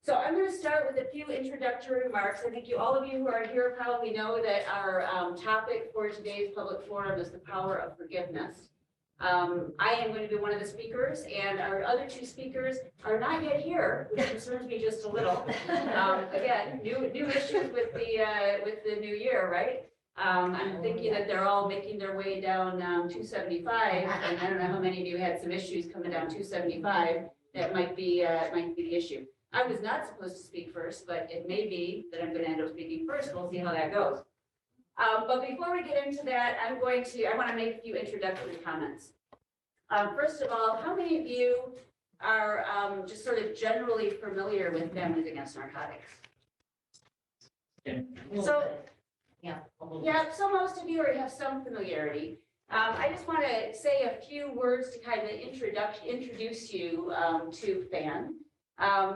So I'm going to start with a few introductory remarks. I think all of you who are here probably know that our topic for today's public forum is the power of forgiveness. I am going to be one of the speakers, and our other two speakers are not yet here, which concerns me just a little. Again, new issues with the new year, right? I'm thinking that they're all making their way down 275, and I don't know how many of you had some issues coming down 275. That might be the issue. I was not supposed to speak first, but it may be that I'm going to end up speaking first. We'll see how that goes. But before we get into that, I want to make a few introductory comments. First of all, how many of you are just sort of generally familiar with Families Against Narcotics? So, so most of you already have some familiarity. I just want to say a few words to kind of introduce you to FAN.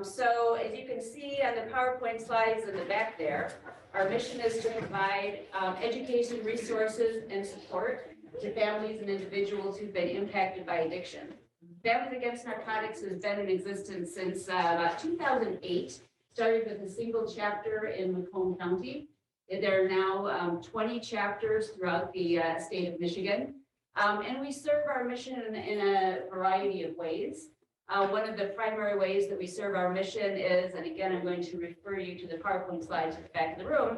So as you can see on the PowerPoint slides in the back there, our mission is to provide education, resources, and support to families and individuals who've been impacted by addiction. Families Against Narcotics has been in existence since about 2008, started with a single chapter in Macomb County. There are now 20 chapters throughout the state of Michigan. And we serve our mission in a variety of ways. One of the primary ways that we serve our mission is, and again, I'm going to refer you to the PowerPoint slides at the back of the room,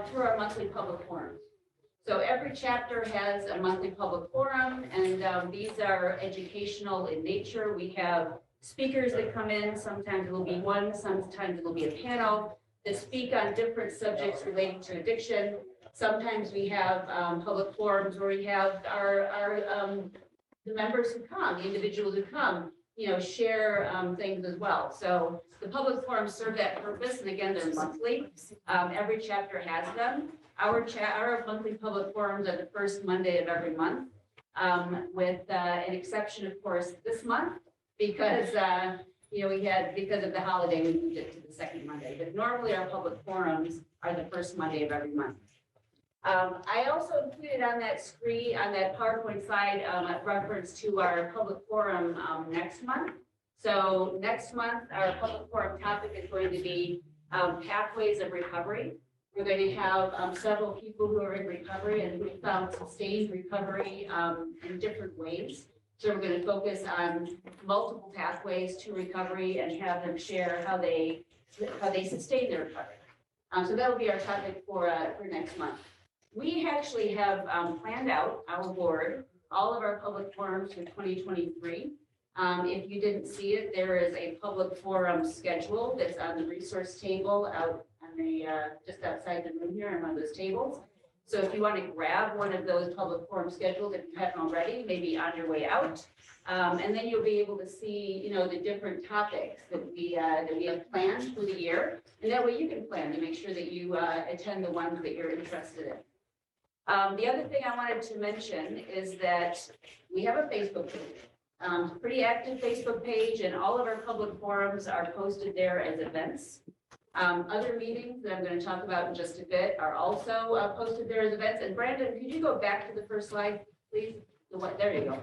through our monthly public forums. So every chapter has a monthly public forum, and these are educational in nature. We have speakers that come in. Sometimes it'll be one, sometimes it'll be a panel that speak on different subjects relating to addiction. Sometimes we have public forums where we have the members who come, the individuals who come, share things as well. So the public forums serve that purpose, and again, they're monthly. Every chapter has them. Our monthly public forums are the first Monday of every month, with an exception, of course, this month, because because of the holiday, we moved it to the second Monday. But normally our public forums are the first Monday of every month. I also included on that screen, on that PowerPoint slide, a reference to our public forum next month. So next month, our public forum topic is going to be pathways of recovery. We're going to have several people who are in recovery and who found sustained recovery in different ways. So we're going to focus on multiple pathways to recovery and have them share how they sustain their recovery. So that will be our topic for next month. We actually have planned out, our board, all of our public forums for 2023. If you didn't see it, there is a public forum schedule that's on the resource table out on the just outside the room here on one of those tables. So if you want to grab one of those public forum schedules, if you haven't already, maybe on your way out, and then you'll be able to see, the different topics that we have planned for the year, and that way you can plan to make sure that you attend the ones that you're interested in. The other thing I wanted to mention is that we have a Facebook page, pretty active Facebook page, and all of our public forums are posted there as events. Other meetings that I'm going to talk about in just a bit are also posted there as events. And Brandon, could you go back to the first slide, please? There you go.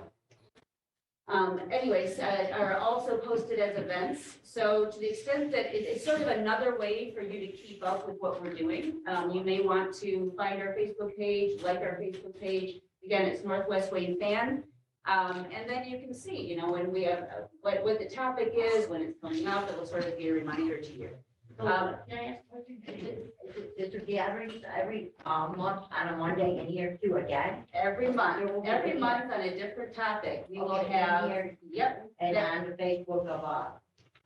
Anyways, are also posted as events. So to the extent that it's sort of another way for you to keep up with what we're doing, you may want to find our Facebook page, like our Facebook page. Again, it's Northwest Wayne FAN. And then you can see, when we have what the topic is, when it's coming up, it will sort of be a reminder to you. Can I ask a question? Is the gatherings every month on a Monday and here too again? Every month on a different topic. We will have, yep. And on the Facebook of,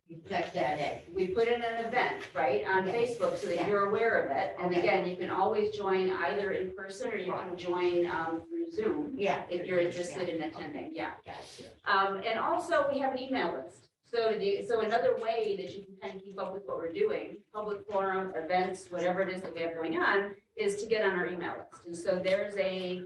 you check that in. We put in an event, right, on Facebook so that you're aware of it. And again, you can always join either in person or you can join through Zoom. Yeah. If you're interested in attending, yeah. Gotcha. And also we have an email list. So another way that you can kind of keep up with what we're doing, public forum, events, whatever it is that we have going on, is to get on our email list. And so there's a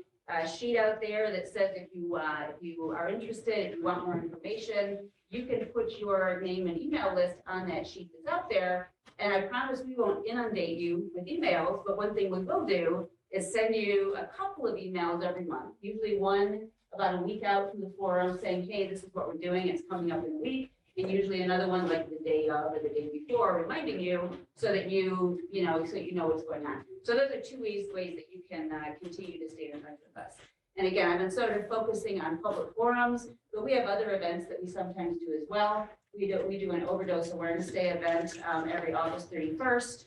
sheet out there that says if you are interested, if you want more information, you can put your name and email list on that sheet that's out there. And I promise we won't inundate you with emails, but one thing we will do is send you a couple of emails every month, usually one about a week out from the forum saying, hey, this is what we're doing, it's coming up in a week. and usually another one like the day of or the day before, reminding you so that you know what's going on. So those are two ways that you can continue to stay in touch with us. And again, I've been sort of focusing on public forums, but we have other events that we sometimes do as well. We do an overdose awareness day event every August 31st.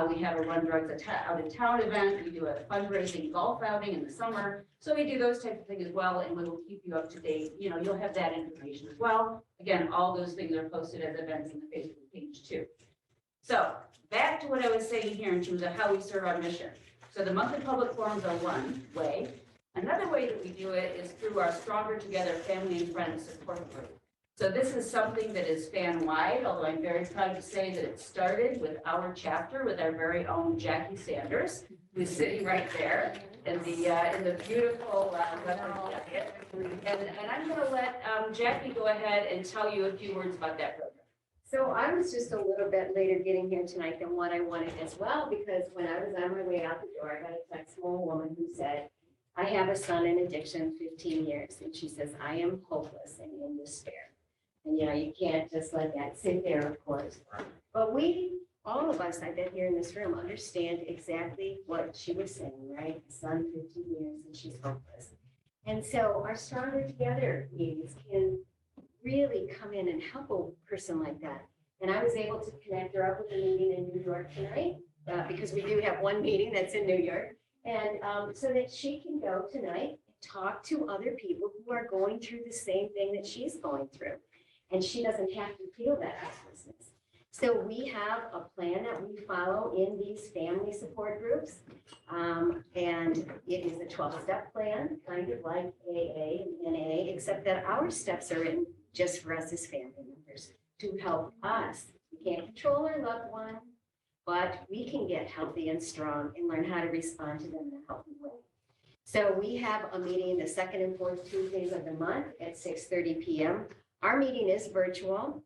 We have a Run Drugs Out of Town event. We do a fundraising golf outing in the summer. So we do those types of things as well, and we will keep you up to date. You know, you'll have that information as well. Again, all those things are posted as events in the Facebook page too. So back to what I was saying here in terms of how we serve our mission. So the monthly public forums are one way. Another way that we do it is through our Stronger Together Family and Friends Support Group. So this is something that is fan-wide, although I'm very proud to say that it started with our chapter, with our very own Jackie Sanders, who's sitting right there in the beautiful leopard jacket. And I'm going to let Jackie go ahead and tell you a few words about that program. So I was just a little bit later getting here tonight than what I wanted as well, because when I was on my way out the door, I got a text from a woman who said, I have a son in addiction 15 years. And she says, I am hopeless and in despair. And, you know, you can't just let that sit there, of course. But we, all of us, I bet here in this room, understand exactly what she was saying, right? Son, 15 years, and she's hopeless. And so our Stronger Together meetings can really come in and help a person like that. And I was able to connect her up with a meeting in New York tonight, because we do have one meeting that's in New York. And so that she can go tonight and talk to other people who are going through the same thing that she's going through. And she doesn't have to feel that hopelessness. So we have a plan that we follow in these family support groups. And it is a 12-step plan, kind of like AA and NA, except that our steps are written just for us as family members to help us. We can't control our loved one, but we can get healthy and strong and learn how to respond to them in a healthy way. So we have a meeting the second and fourth Tuesdays of the month at 6:30 p.m. Our meeting is virtual.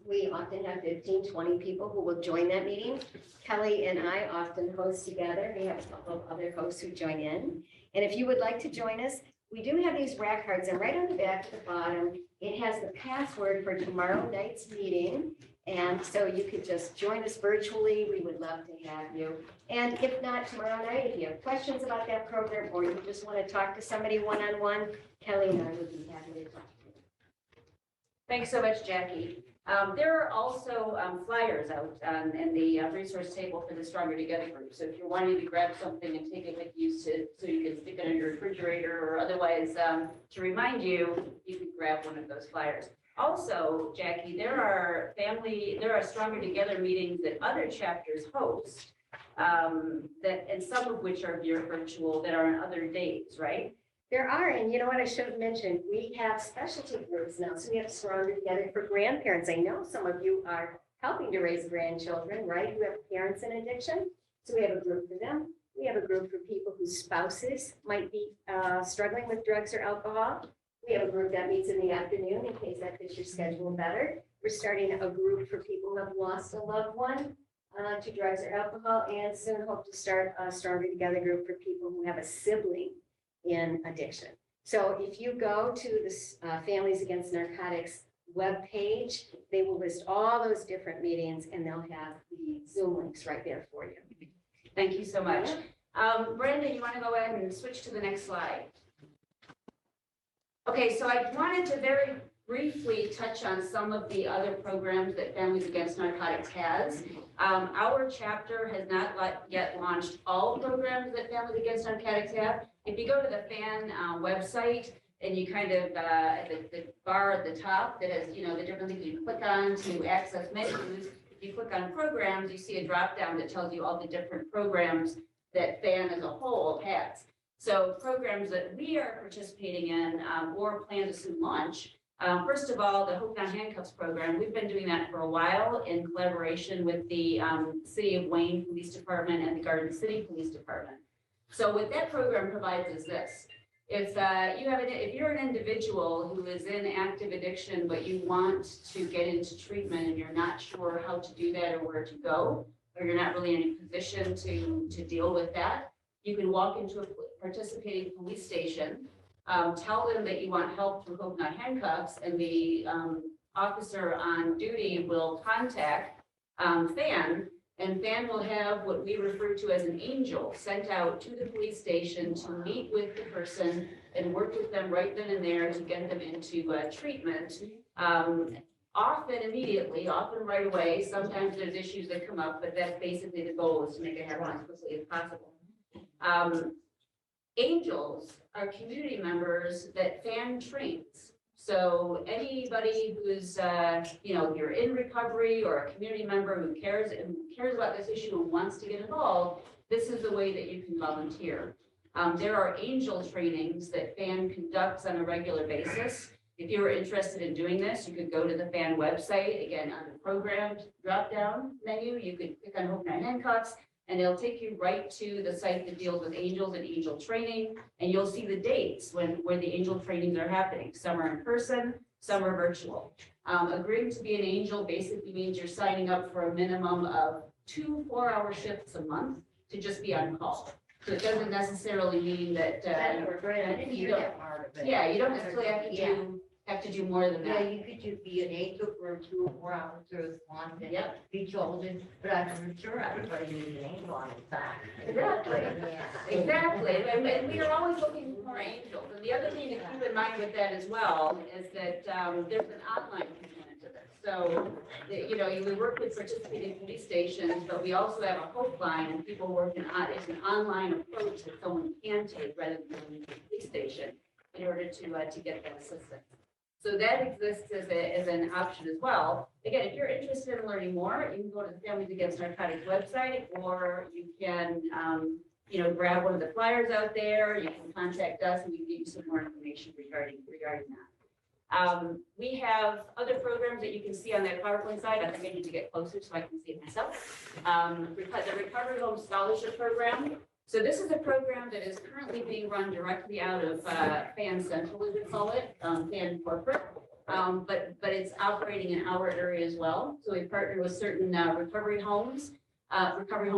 We often have 15, 20 people who will join that meeting. Kelly and I often host together. We have a couple of other hosts who join in. And if you would like to join us, we do have these rack cards, and right on the back at the bottom, it has the password for tomorrow night's meeting. And so you could just join us virtually. We would love to have you. And if not tomorrow night, if you have questions about that program, or you just want to talk to somebody one-on-one, Kelly and I would be happy to talk to you. Thanks so much, Jackie. There are also flyers out in the resource table for the Stronger Together group. So if you're wanting to grab something and take it with you so you can stick it on your refrigerator or otherwise to remind you, you can grab one of those flyers. Also, Jackie, there are Stronger Together meetings that other chapters host, and some of which are virtual that are on other days, right? There are, and you know what I should have mentioned, we have specialty groups now. So we have Stronger Together for grandparents. I know some of you are helping to raise grandchildren, right? Who have parents in addiction. So we have a group for them. We have a group for people whose spouses might be struggling with drugs or alcohol. We have a group that meets in the afternoon in case that fits your schedule better. We're starting a group for people who have lost a loved one to drugs or alcohol, and soon hope to start a Stronger Together group for people who have a sibling in addiction. So if you go to the Families Against Narcotics webpage, they will list all those different meetings, and they'll have the Zoom links right there for you. Thank you so much. Brenda, you want to go ahead and switch to the next slide? Okay, so I wanted to very briefly touch on some of the other programs that Families Against Narcotics has. Our chapter has not yet launched all programs that Families Against Narcotics have. If you go to the FAN website and you kind of, the bar at the top that has, the different things you click on to access menus, if you click on programs, you see a drop down that tells you all the different programs that FAN as a whole has. So programs that we are participating in or plan to soon launch. First of all, the Hope Not Handcuffs program, we've been doing that for a while in collaboration with the City of Wayne Police Department and the Garden City Police Department. So what that program provides is this. If you're an individual who is in active addiction, but you want to get into treatment and you're not sure how to do that or where to go, or you're not really in a position to deal with that, you can walk into a participating police station, tell them that you want help through Hope Not Handcuffs, and the officer on duty will contact Fan, and Fan will have what we refer to as an angel sent out to the police station to meet with the person and work with them right then and there to get them into treatment. Often immediately, often right away. Sometimes there's issues that come up, but that's basically the goal, is to make it happen as quickly as possible. Angels are community members that Fan trains. So anybody who's, if you're in recovery or a community member who cares about this issue and wants to get involved, this is the way that you can volunteer. There are angel trainings that Fan conducts on a regular basis. If you were interested in doing this, you could go to the Fan website. Again, on the program drop-down menu, you could click on Hope 9 Handcuffs, and it'll take you right to the site that deals with angels and angel training. And you'll see the dates where the angel trainings are happening. Some are in person, some are virtual. Agreeing to be an angel basically means you're signing up for a minimum of 2 4-hour shifts a month to just be on call. So it doesn't necessarily mean that, That was great. I didn't hear that part of it. yeah, you don't necessarily have to do more than Yeah, that. you could just be an angel for 2 or 4 hours or a month and Yep. be chosen, but I'm sure everybody needs an angel on his side. Exactly. Yeah. Exactly, and we are always looking for angels. And the other thing to keep in mind with that as well is that there's an online component to this. So, we work with participating police stations, but we also have a hope line, and people working on, it's an online approach that someone can take rather than going to the police station in order to get that assistance. So that exists as an option as well. Again, if you're interested in learning more, you can go to the Families Against Narcotics website, or you can, grab one of the flyers out there. You can contact us, and we can give you some more information regarding that. We have other programs that you can see on that PowerPoint slide. I think I need to get closer so I can see it myself. The Recovery Home Scholarship Program. So this is a program that is currently being run directly out of Fan Central, as we call it, Fan Corporate. But it's operating in our area as well. So we partner with certain recovery home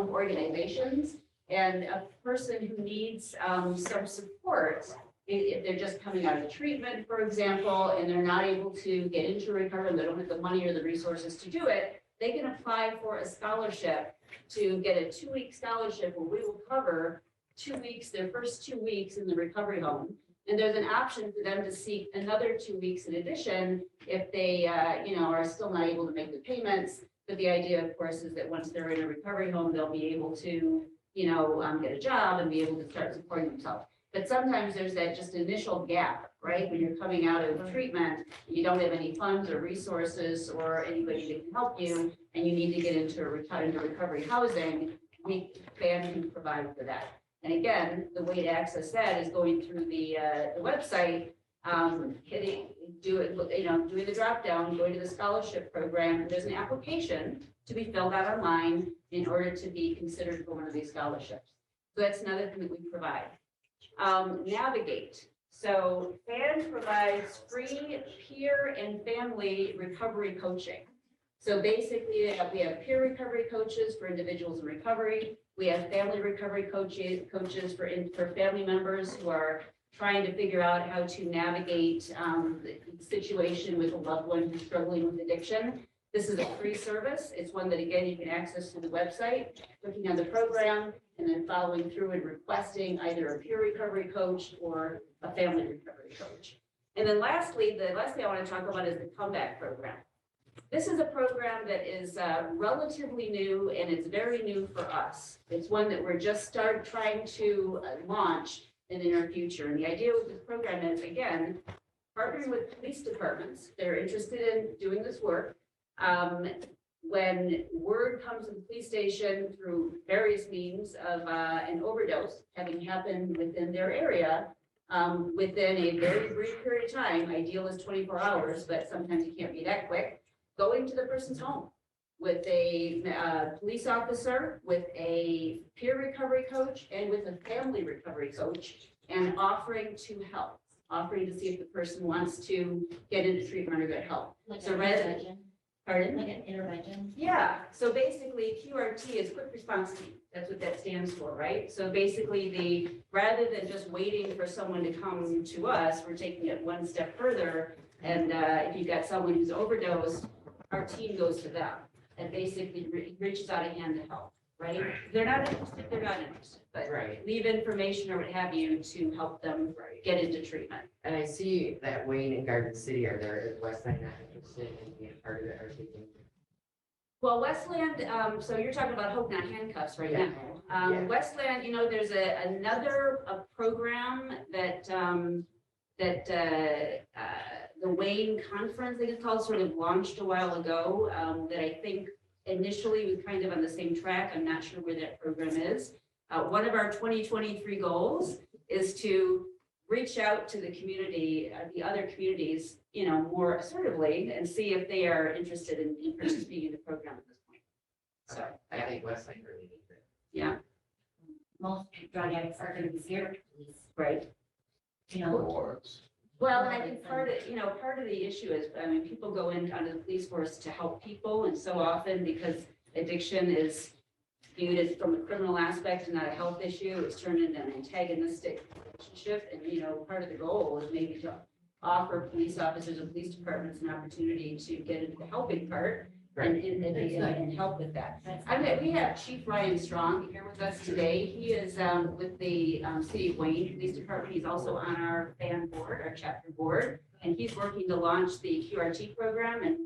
organizations, and a person who needs some support, if they're just coming out of treatment, for example, and they're not able to get into recovery, and they don't have the money or the resources to do it, they can apply for a scholarship to get a 2-week scholarship where we will cover 2 weeks, their first 2 weeks in the recovery home. And there's an option for them to seek another 2 weeks in addition if they, are still not able to make the payments. But the idea, of course, is that once they're in a recovery home, they'll be able to, get a job and be able to start supporting themselves. But sometimes there's that just initial gap, right? When you're coming out of treatment, you don't have any funds or resources or anybody that can help you, and you need to get into recovery housing. Fan can provide for that. And again, the way to access that is going through the website, doing the drop down, going to the scholarship program. There's an application to be filled out online in order to be considered for one of these scholarships. So that's another thing that we provide. Navigate. So Fan provides free peer and family recovery coaching. So basically, we have peer recovery coaches for individuals in recovery. We have family recovery coaches for family members who are trying to figure out how to navigate the situation with a loved one who's struggling with addiction. This is a free service. It's one that, again, you can access through the website, looking at the program, and then following through and requesting either a peer recovery coach or a family recovery coach. And then lastly, the last thing I want to talk about is the comeback program. This is a program that is relatively new, and it's very new for us. It's one that we're just trying to launch in the near future. And the idea with this program is, again, partnering with police departments that are interested in doing this work. When word comes to the police station through various means of an overdose having happened within their area, within a very brief period of time, ideal is 24 hours, but sometimes you can't be that quick, going to the person's home with a police officer, with a peer recovery coach, and with a family recovery coach, and offering to help, offering to see if the person wants to get into treatment or get help. Like So an rather- intervention, Pardon? like an intervention. Yeah, so basically QRT is quick response team. That's what that stands for, right? So basically rather than just waiting for someone to come to us, we're taking it one step further. And if you've got someone who's overdosed, our team goes to them and basically reaches out a hand to help, right? If they're not interested, they're not interested, but Right, leave information or what have you to help them right. get into treatment. And I see that Wayne and Garden City are there, is Westside not interested in being part of it, are they thinking? Well, Westland, so you're talking about Hope Not Handcuffs right Yeah. now. Yeah. Westland, there's another program that, the Wayne Conference, I think it's called, sort of launched a while ago, that I think initially was kind of on the same track. I'm not sure where that program is. One of our 2023 goals is to reach out to the community, the other communities, more assertively and see if they are interested in participating in the program at this point. So, I think Westside really needs it. yeah, Most drug addicts are gonna be scared of police, right. Well, and I think part of the issue is, people go in under the police force to help people, and so often because addiction is viewed as from a criminal aspect and not a health issue, it's turned into an antagonistic relationship, and, part of the goal is maybe to offer police officers and police departments an opportunity to get into the helping part and help with that. We have Chief Ryan Strong here with us today. He is with the City of Wayne Police Department. He's also on our fan board, our chapter board, and he's working to launch the QRT program. And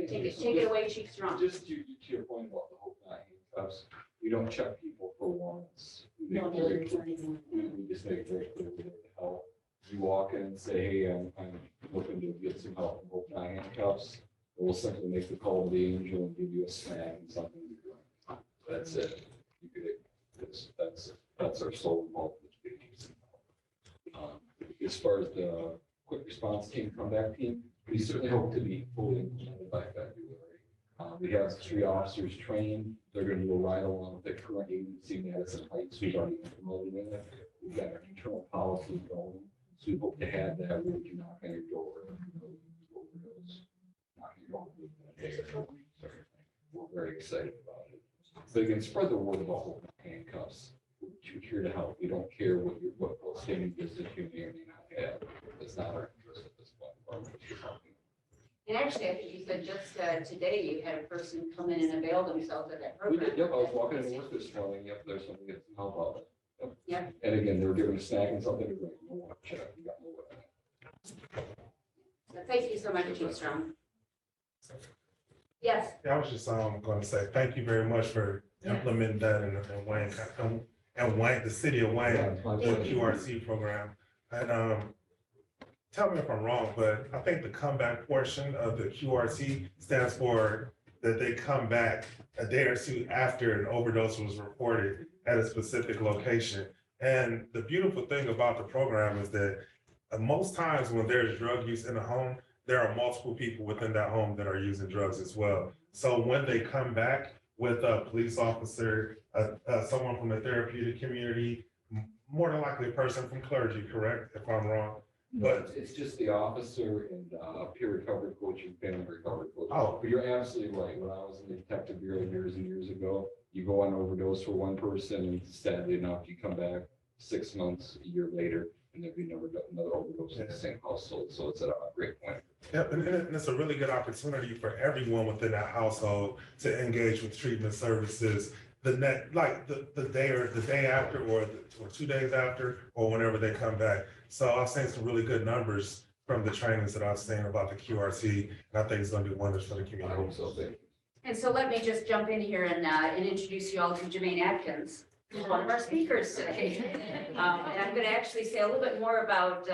take it away, Chief Strong. Just to your point about the Hope Not Handcuffs, we don't check people for warrants. We just make it very clear we need help. You walk in and say, hey, I'm looking to get some help from Hope Not Handcuffs. We'll simply make the call to the angel and give you a snack and something to drink. That's it. You could, that's our sole involvement. As far as the quick response team, comeback team, we certainly hope to be fully implemented by February. We have 3 officers trained. They're going to do a ride along with the current agency, Madison Heights, we've already promoted in it. We've got our internal policy going. So we hope to have that where we can knock on your door. We're very excited about it. So again, spread the word about Hope Not Handcuffs. We're here to help. We don't care what standing business you may or may not have. It's not our interest at this point. And actually, I think you said just today you had a person come in and avail themselves of that We program. did, yep, I was walking into work this morning, yep, there's something to help out. Yeah. And again, they were giving a snack and something to drink. No one check. We got more of that. So thank you so much, Chief Strong. Yes. Yeah, I was just going to say, thank you very much for implementing that in Wayne, and Wayne, the city of Wayne, the QRC program. And tell me if I'm wrong, but I think the comeback portion of the QRC stands for that they come back a day or two after an overdose was reported at a specific location. And the beautiful thing about the program is that most times when there's drug use in a home, there are multiple people within that home that are using drugs as well. So when they come back with a police officer, someone from the therapeutic community, more than likely a person from clergy, correct, if I'm wrong? But It's just the officer and peer recovery coach and family recovery coach. Oh. But you're absolutely right. When I was in the detective bureau years and years ago, you go on overdose for one person and sadly enough, you come back 6 months, a year later, and then we never got another overdose in the same household. So it's at a great point. Yep, and it's a really good opportunity for everyone within that household to engage with treatment services the day or the day after, or 2 days after, or whenever they come back. So I've seen some really good numbers from the trainings that I've seen about the QRC, and I think it's going to do wonders for the I community. hope so. Thank you. And so let me just jump in here and introduce you all to Jermaine Atkins, who's one of our speakers today. And I'm going to actually say a little bit more about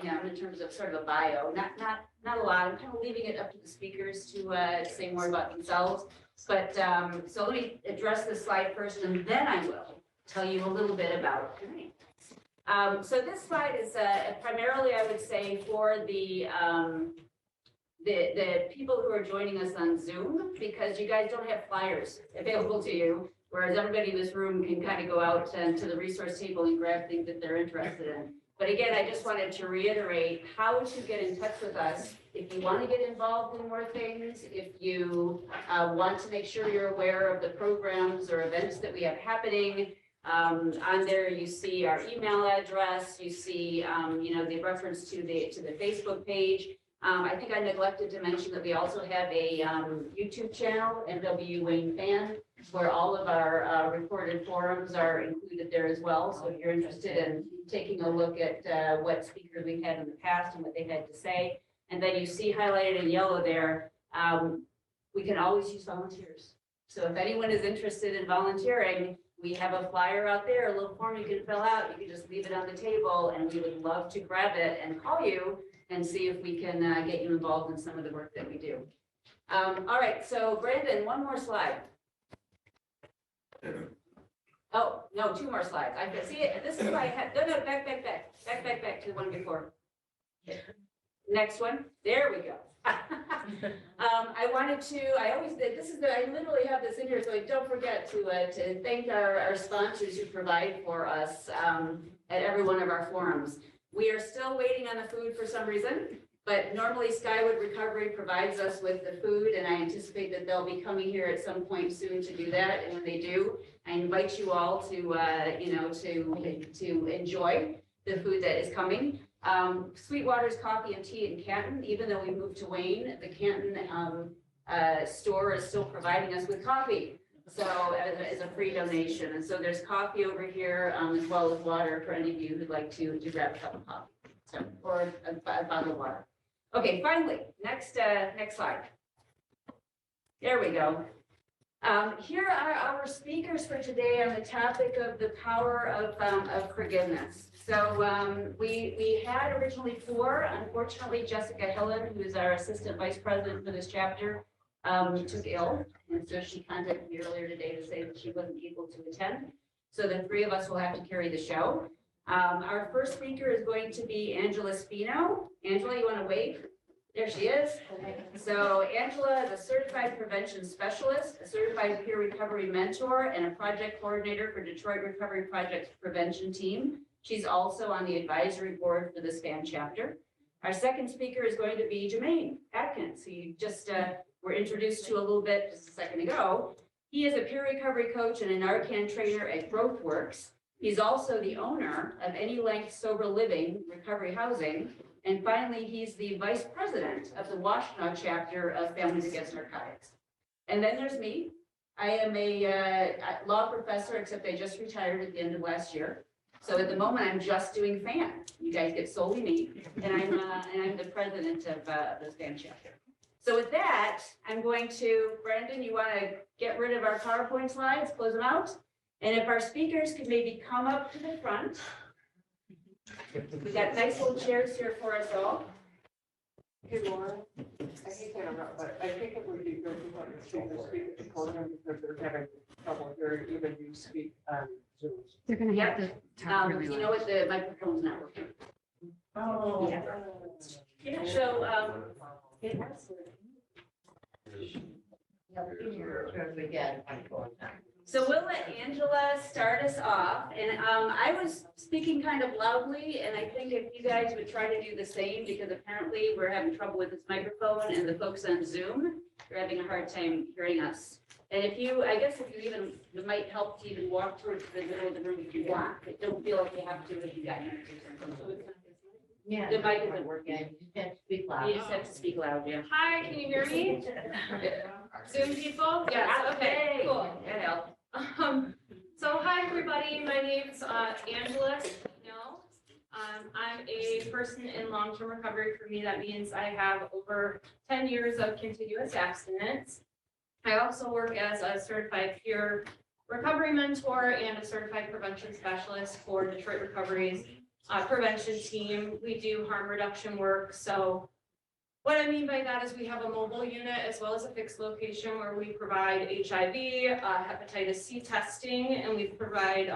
him in terms of sort of a bio. Not a lot. I'm kind of leaving it up to the speakers to say more about themselves. But so let me address this slide first, and then I will tell you a little bit about Jermaine. So this slide is primarily, I would say, for the people who are joining us on Zoom, because you guys don't have flyers available to you, whereas everybody in this room can kind of go out to the resource table and grab things that they're interested in. But again, I just wanted to reiterate how to get in touch with us if you want to get involved in more things, if you want to make sure you're aware of the programs or events that we have happening. On there, you see our email address, you see, the reference to the Facebook page. I think I neglected to mention that we also have a YouTube channel, NW Wayne Fan, where all of our recorded forums are included there as well. So if you're interested in taking a look at what speakers we've had in the past and what they had to say, and then you see highlighted in yellow there, we can always use volunteers. So if anyone is interested in volunteering, we have a flyer out there, a little form you can fill out. You can just leave it on the table, and we would love to grab it and call you and see if we can get you involved in some of the work that we do. All right, so Brandon, one more slide. Oh, no, two more slides. I can see it. This is why I had, no, back to the one before. Next one. There we go. I wanted to, I always did, I literally have this in here, so I don't forget to thank our sponsors who provide for us at every one of our forums. We are still waiting on the food for some reason, but normally Skywood Recovery provides us with the food, and I anticipate that they'll be coming here at some point soon to do that. And when they do, I invite you all to, to enjoy the food that is coming. Sweetwater's Coffee and Tea in Canton, even though we moved to Wayne, the Canton store is still providing us with coffee. So as a free donation. And so there's coffee over here, as well as water for any of you who'd like to grab a cup of coffee. So, or a bottle of water. Okay, finally, next slide. There we go. Here are our speakers for today on the topic of the power of forgiveness. So we had originally 4. Unfortunately, Jessica Hillen, who is our assistant vice president for this chapter, took ill. And so she contacted me earlier today to say that she wasn't able to attend. So the 3 of us will have to carry the show. Our first speaker is going to be Angela Spino. Angela, you want to wave? There she is. So Angela is a certified prevention specialist, a certified peer recovery mentor, and a project coordinator for Detroit Recovery Project's prevention team. She's also on the advisory board for the SPAN chapter. Our second speaker is going to be Jermaine Atkins, who you just were introduced to a little bit just a second ago. He is a peer recovery coach and a Narcan trainer at GrowthWorks. He's also the owner of Any Length Sober Living Recovery Housing. And finally, he's the vice president of the Washtenaw chapter of Families Against Narcotics. And then there's me. I am a law professor, except I just retired at the end of last year. So at the moment, I'm just doing FAN. You guys get solely me, and I'm the president of the FAN chapter. So with that, I'm going to, Brandon, you want to get rid of our PowerPoint slides, close them out? And if our speakers could maybe come up to the front. We got nice little chairs here for us all. Hey, Laura, I hate to interrupt, but I think it would be good to let the speakers speak at the podium because they're having trouble hearing even you speak on Zoom. They're gonna have to talk really You loud. know what, the microphone's not working. Oh. Yeah. So, so we'll let Angela start us off, and I was speaking kind of loudly, and I think if you guys would try to do the same, because apparently we're having trouble with this microphone, and the folks on Zoom are having a hard time hearing us. And if you, I guess if you even, it might help to even walk towards the middle of the room if you want, but don't feel like you have to if you got your. Yeah. The mic isn't working. Yeah, you just have to speak loud. You just have to speak loud, yeah. Hi, can you hear me? Zoom people? Yeah, Okay, cool. That helped. So hi, everybody. My name's Angela Spino. I'm a person in long-term recovery. For me, that means I have over 10 years of continuous abstinence. I also work as a certified peer recovery mentor and a certified prevention specialist for Detroit Recovery's prevention team. We do harm reduction work. So what I mean by that is we have a mobile unit as well as a fixed location where we provide HIV, hepatitis C testing, and we provide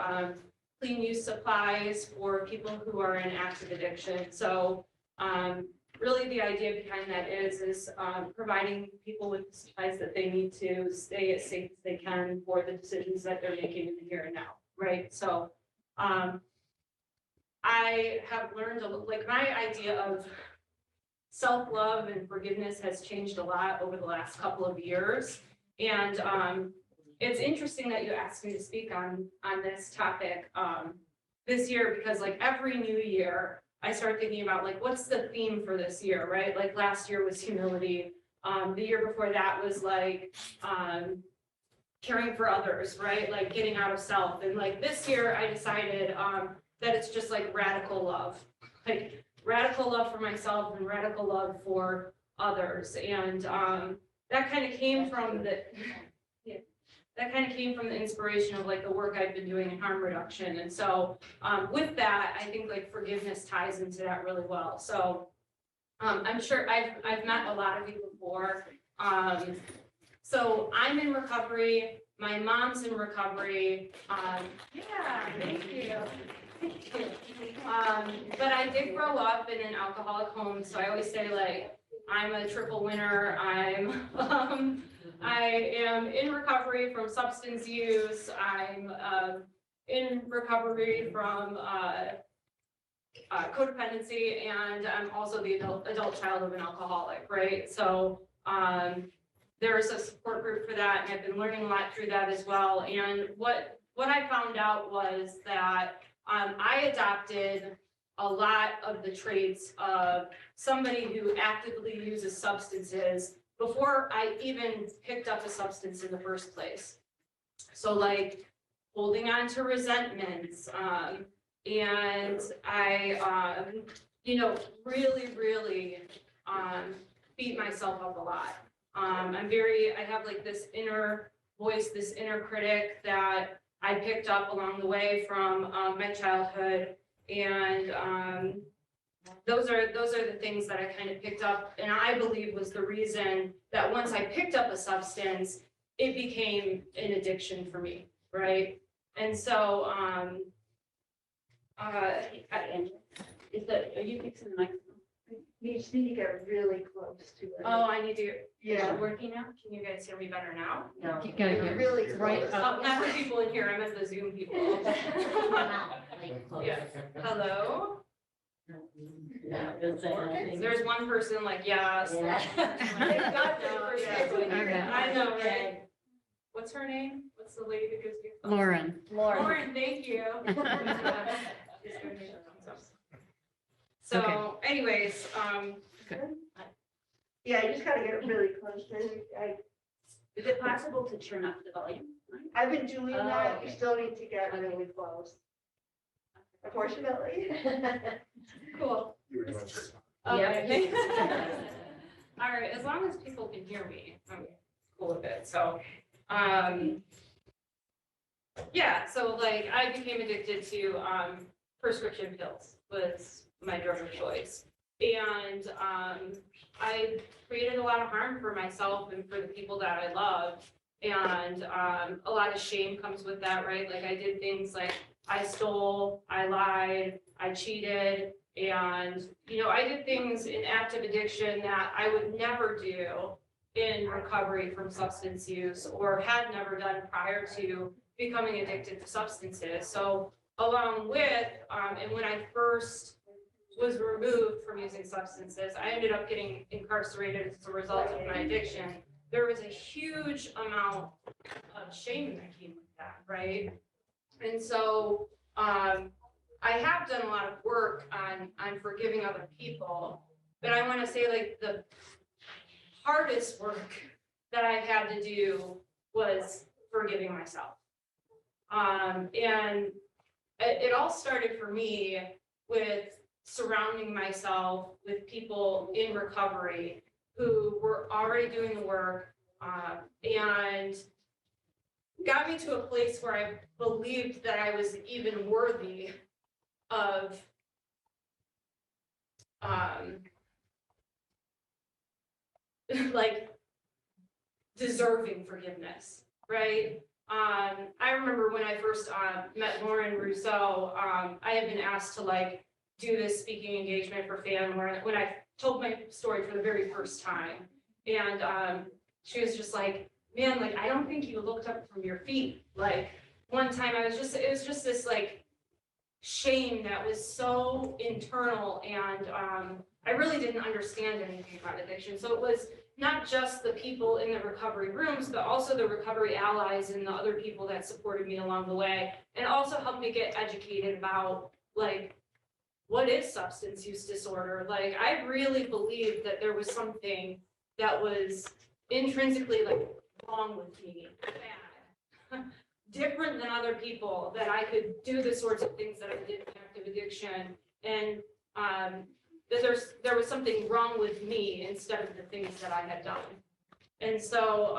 clean use supplies for people who are in active addiction. So really the idea behind that is providing people with the supplies that they need to stay as safe as they can for the decisions that they're making in the here and now, right? So I have learned like my idea of self-love and forgiveness has changed a lot over the last couple of years. And it's interesting that you asked me to speak on this topic this year, because like every new year, I start thinking about like, what's the theme for this year, right? Like last year was humility. The year before that was like, caring for others, right? Like getting out of self. And like this year I decided, that it's just like radical love, like radical love for myself and radical love for others. And, that kind of came from the, yeah, that kind of came from the inspiration of like the work I've been doing in harm reduction. And so, with that, I think like forgiveness ties into that really well. So, I'm sure I've met a lot of you before. So I'm in recovery, my mom's in recovery, yeah, thank you. But I did grow up in an alcoholic home, so I always say like, I'm a triple winner, I am in recovery from substance use, I'm, in recovery from, codependency, and I'm also the adult child of an alcoholic, right? So, there's a support group for that, and I've been learning a lot through that as well. And what I found out was that I adopted a lot of the traits of somebody who actively uses substances before I even picked up a substance in the first place. So like holding on to resentments, and I, really, beat myself up a lot. I have like this inner voice, this inner critic that I picked up along the way from my childhood. And those are the things that I kind of picked up, and I believe was the reason that once I picked up a substance, it became an addiction for me, right? And so, are you fixing the microphone? You just need to get really close to it. Oh, I need to, is Yeah. it working now? Can you guys hear me better now? No. You gotta get Really right close. Oh, not the people in here, I meant the Zoom people. Yeah. Hello? There's one person like, yes. Thank God No, for yeah. Okay. I know, right? What's her name? What's the lady that gives you? Lauren. Lauren, thank you. So anyways, Yeah, you just gotta get really close to it. Is it possible to turn up the volume? I've been doing Oh, that, you okay. still need to get really close. Unfortunately. cool. You were doing just Okay. All right, as long as people can hear me, I'm cool with it. So, yeah, so like I became addicted to prescription pills was my drug of choice. And I created a lot of harm for myself and for the people that I love. And a lot of shame comes with that, right? Like I did things like I stole, I lied, I cheated, and, I did things in active addiction that I would never do in recovery from substance use or had never done prior to becoming addicted to substances. So along with, and when I first was removed from using substances, I ended up getting incarcerated as a result of my addiction. There was a huge amount of shame that came with that, right? And so I have done a lot of work on forgiving other people, but I want to say like the hardest work that I had to do was forgiving myself. And it all started for me with surrounding myself with people in recovery who were already doing the work, and got me to a place where I believed that I was even worthy of like deserving forgiveness, right? I remember when I first met Lauren Rousseau, I had been asked to like do this speaking engagement for FAN when I told my story for the very first time. And she was just like, man, like, I don't think you looked up from your feet. Like one time it was just this like shame that was so internal, and I really didn't understand anything about addiction. So it was not just the people in the recovery rooms, but also the recovery allies and the other people that supported me along the way, and also helped me get educated about like what is substance use disorder? Like, I really believed that there was something that was intrinsically like wrong with me, bad, different than other people, that I could do the sorts of things that I did in active addiction. And that there was something wrong with me instead of the things that I had done. And so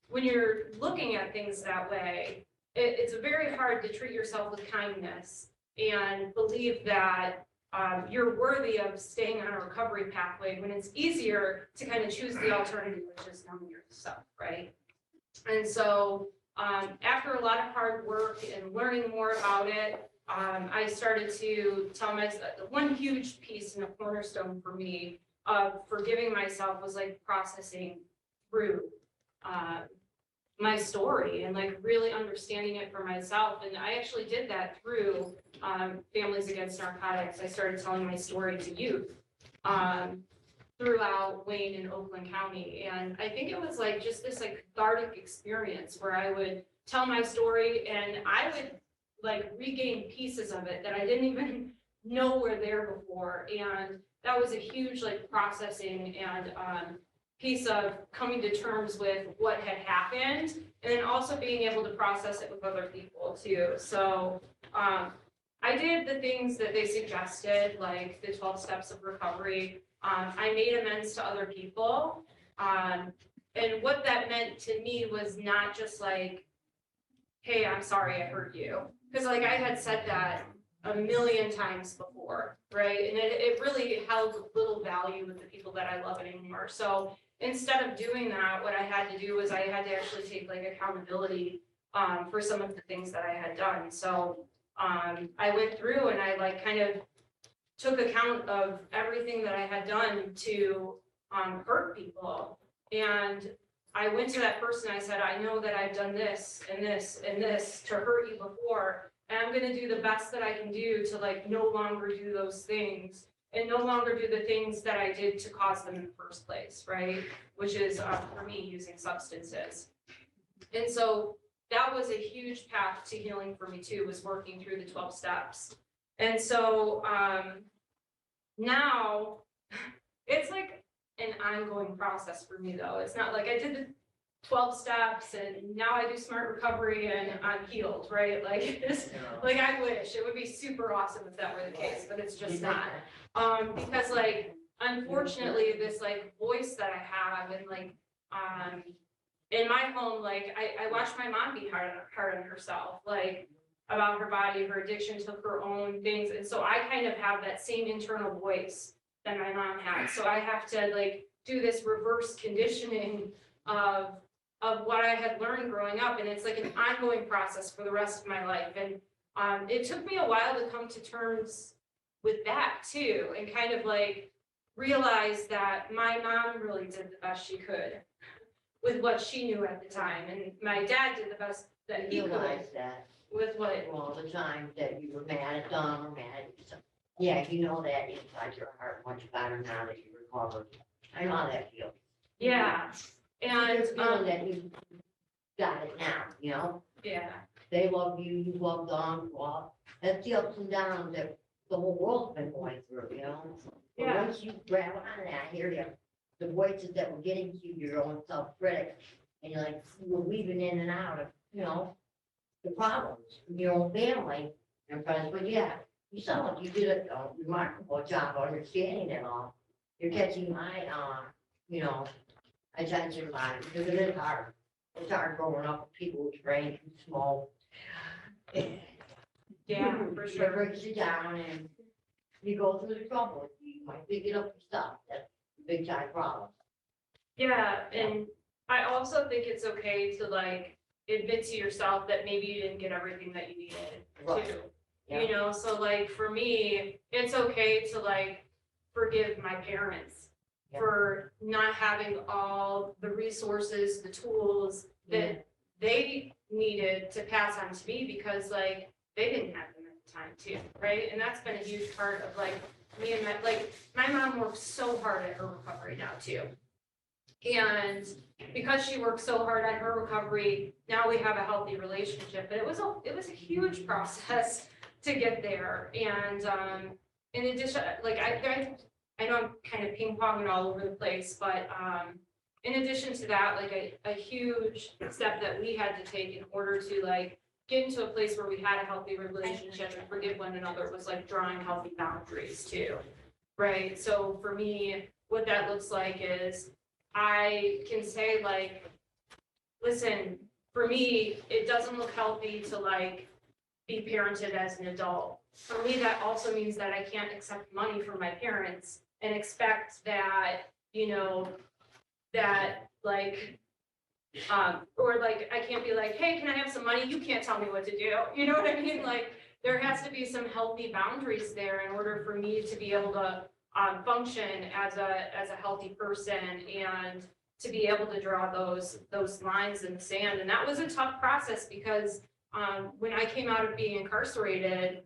when you're looking at things that way, it's very hard to treat yourself with kindness and believe that you're worthy of staying on a recovery pathway when it's easier to kind of choose the alternative, which is numbing yourself, right? And so after a lot of hard work and learning more about it, I started to tell myself, one huge piece and a cornerstone for me of forgiving myself was like processing through my story and like really understanding it for myself. And I actually did that through Families Against Narcotics. I started telling my story to youth throughout Wayne and Oakland County. And I think it was like just this like cathartic experience where I would tell my story and I would like regain pieces of it that I didn't even know were there before. And that was a huge like processing and piece of coming to terms with what had happened, and then also being able to process it with other people too. So I did the things that they suggested, like the 12 steps of recovery. I made amends to other people. And what that meant to me was not just like, hey, I'm sorry I hurt you. Because like I had said that a million times before, right? And it really held little value with the people that I love anymore. So instead of doing that, what I had to do was I had to actually take like accountability for some of the things that I had done. So I went through and I like kind of took account of everything that I had done to hurt people. And I went to that person, I said, I know that I've done this and this and this to hurt you before, and I'm gonna do the best that I can do to like no longer do those things and no longer do the things that I did to cause them in the first place, right? Which is for me, using substances. And so that was a huge path to healing for me too, was working through the 12 steps. And so now it's like an ongoing process for me though. It's not like I did the 12 steps and now I do smart recovery and I'm healed, right? Like this, like I wish it would be super awesome if that were the case, but it's just not. Because like, unfortunately, this like voice that I have and like, in my home, like I watched my mom be hard on herself, like about her body, her addiction to her own things. And so I kind of have that same internal voice that my mom had. So I have to like do this reverse conditioning of what I had learned growing up. And it's like an ongoing process for the rest of my life. And it took me a while to come to terms with that too, and kind of like realize that my mom really did the best she could with what she knew at the time. And my dad did the best that he could Realize that with what, all the time that you were mad at Don or mad at yourself. Yeah, you know that inside your heart much better now that you recovered. I know how that feels. yeah. And, You're feeling that you got it now, you know? yeah, They love you, you love Don, well, that's the ups and downs that the whole world's been going through, you know? But Yeah. once you grab on that, I hear you, the voices that were getting to you, your own self-critic, and you're like, you're weaving in and out of, you know, the problems in your own family and friends, but yeah, you sound like you did a remarkable job of understanding it all. You're catching my, you know, attention on it, because it is hard. It's hard growing up with people whose brains are small. yeah, for It sure. breaks you down and you go through the trouble. You might pick it up and stuff. That's a big time problem. Yeah, and I also think it's okay to like admit to yourself that maybe you didn't get everything that you needed Right. too. Yeah. You know, so like for me, it's okay to like forgive my parents Yeah. for not having all the resources, the tools that they needed to pass on to me, because like they didn't have them at the time too, right? And that's been a huge part of like me and my mom works so hard at her recovery now too. And because she worked so hard on her recovery, now we have a healthy relationship. But it was a huge process to get there. And in addition, like I know I'm kind of ping ponging all over the place, but in addition to that, like a huge step that we had to take in order to like get into a place where we had a healthy relationship and forgive one another was like drawing healthy boundaries too. Right? So for me, what that looks like is I can say like, listen, for me, it doesn't look healthy to like be parented as an adult. For me, that also means that I can't accept money from my parents and expect that, you know, that like, or like, I can't be like, hey, can I have some money? You can't tell me what to do. You know what I mean? Like, there has to be some healthy boundaries there in order for me to be able to function as a healthy person and to be able to draw those lines in the sand. And that was a tough process because when I came out of being incarcerated,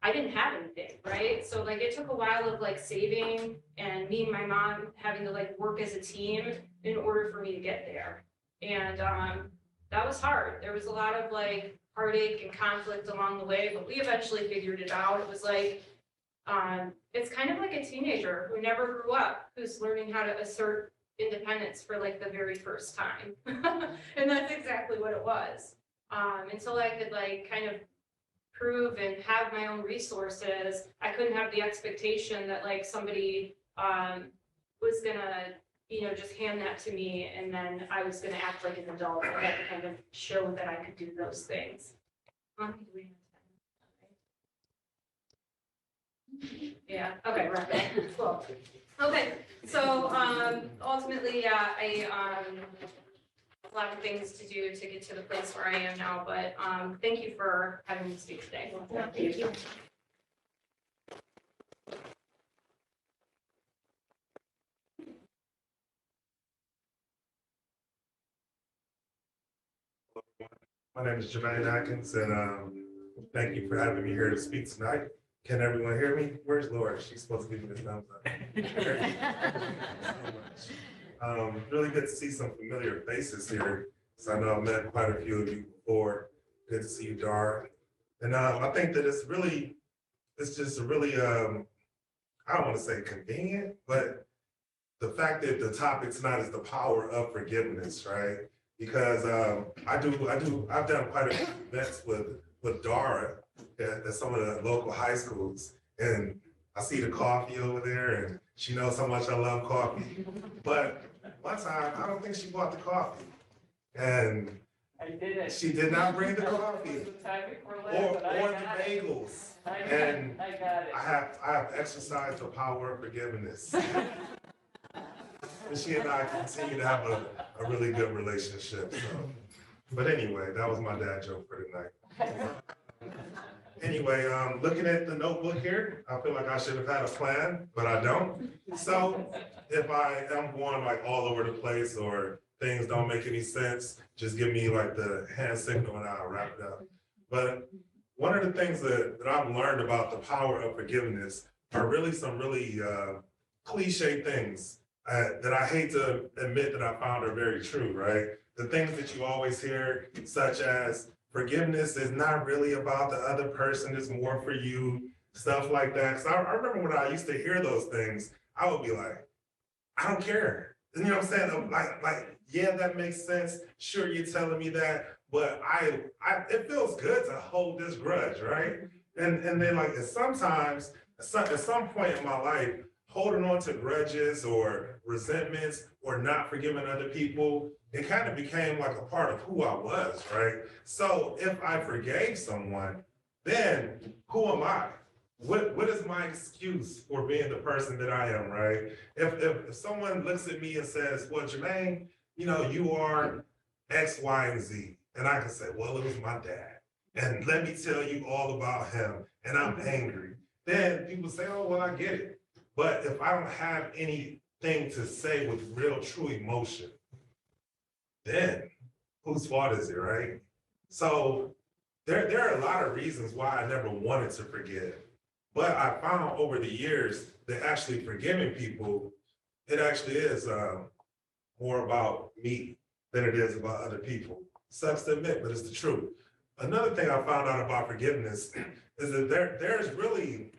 I didn't have anything, right? So like it took a while of like saving and me and my mom having to like work as a team in order for me to get there. And that was hard. There was a lot of like heartache and conflict along the way, but we eventually figured it out. It was like, it's kind of like a teenager who never grew up, who's learning how to assert independence for like the very first time. And that's exactly what it was. Until I could like kind of prove and have my own resources, I couldn't have the expectation that like somebody was gonna, you know, just hand that to me and then I was gonna act like an adult. I had to kind of show that I could do those things. Yeah, okay, right, cool. Okay, so ultimately, yeah, a lot of things to do to get to the place where I am now, but thank you for having me speak today. Thank you. My name is Jermaine Atkins, and thank you for having me here to speak tonight. Can everyone hear me? Where's Laura? She's supposed to give me the thumbs up. Thank you so much. Really good to see some familiar faces here. So I know I've met quite a few of you before. Good to see you, Dar. And I think that it's just really, I don't want to say convenient, but the fact that the topic tonight is the power of forgiveness, right? Because I've done quite a few events with Dara at some of the local high schools, and I see the coffee over there, and she knows how much I love coffee. But one time, I don't think she bought the coffee, and I did it. she did not bring the coffee It was the time before or last, but I the got it. bagels. I And got it. I have exercised the power of forgiveness. And she and I continue to have a really good relationship. So, but anyway, that was my dad joke for tonight. Anyway, looking at the notebook here, I feel like I should have had a plan, but I don't. So if I am going like all over the place or things don't make any sense, just give me like the hand signal and I'll wrap it up. But one of the things that I've learned about the power of forgiveness are really some really cliche things that I hate to admit that I found are very true, right? The things that you always hear, such as forgiveness is not really about the other person, it's more for you, stuff like that. So I remember when I used to hear those things, I would be like, I don't care. You know what I'm saying? I'm like, yeah, that makes sense. Sure, you're telling me that, but it feels good to hold this grudge, right? And then like sometimes, at some point in my life, holding on to grudges or resentments or not forgiving other people, it kind of became like a part of who I was, right? So if I forgave someone, then who am I? What is my excuse for being the person that I am, right? If someone looks at me and says, well, Jermaine, you know, you are X, Y, and Z. And I can say, well, it was my dad. And let me tell you all about him. And I'm angry. Then people say, oh, well, I get it. But if I don't have anything to say with real, true emotion, then whose fault is it, right? So there are a lot of reasons why I never wanted to forgive. But I found over the years that actually forgiving people, it actually is more about me than it is about other people. Sucks to admit, but it's the truth. Another thing I found out about forgiveness is that there's really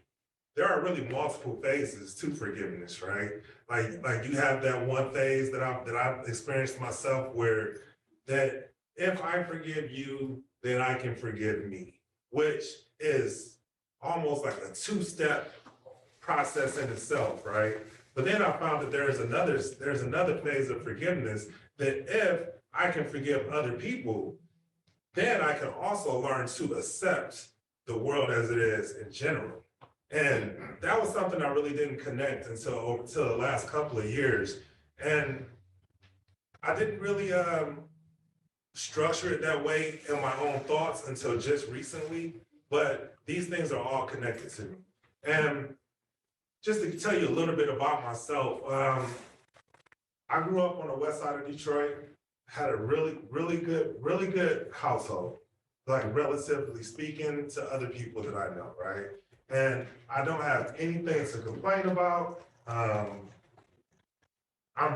there are really multiple phases to forgiveness, right? Like you have that one phase that I've experienced myself where that if I forgive you, then I can forgive me, which is almost like a two-step process in itself, right? But then I found that there's another phase of forgiveness that if I can forgive other people, then I can also learn to accept the world as it is in general. And that was something I really didn't connect until the last couple of years. And I didn't really structure it that way in my own thoughts until just recently, but these things are all connected to me. And just to tell you a little bit about myself, I grew up on the west side of Detroit, had a really good household, like relatively speaking to other people that I know, right? And I don't have anything to complain about. I'm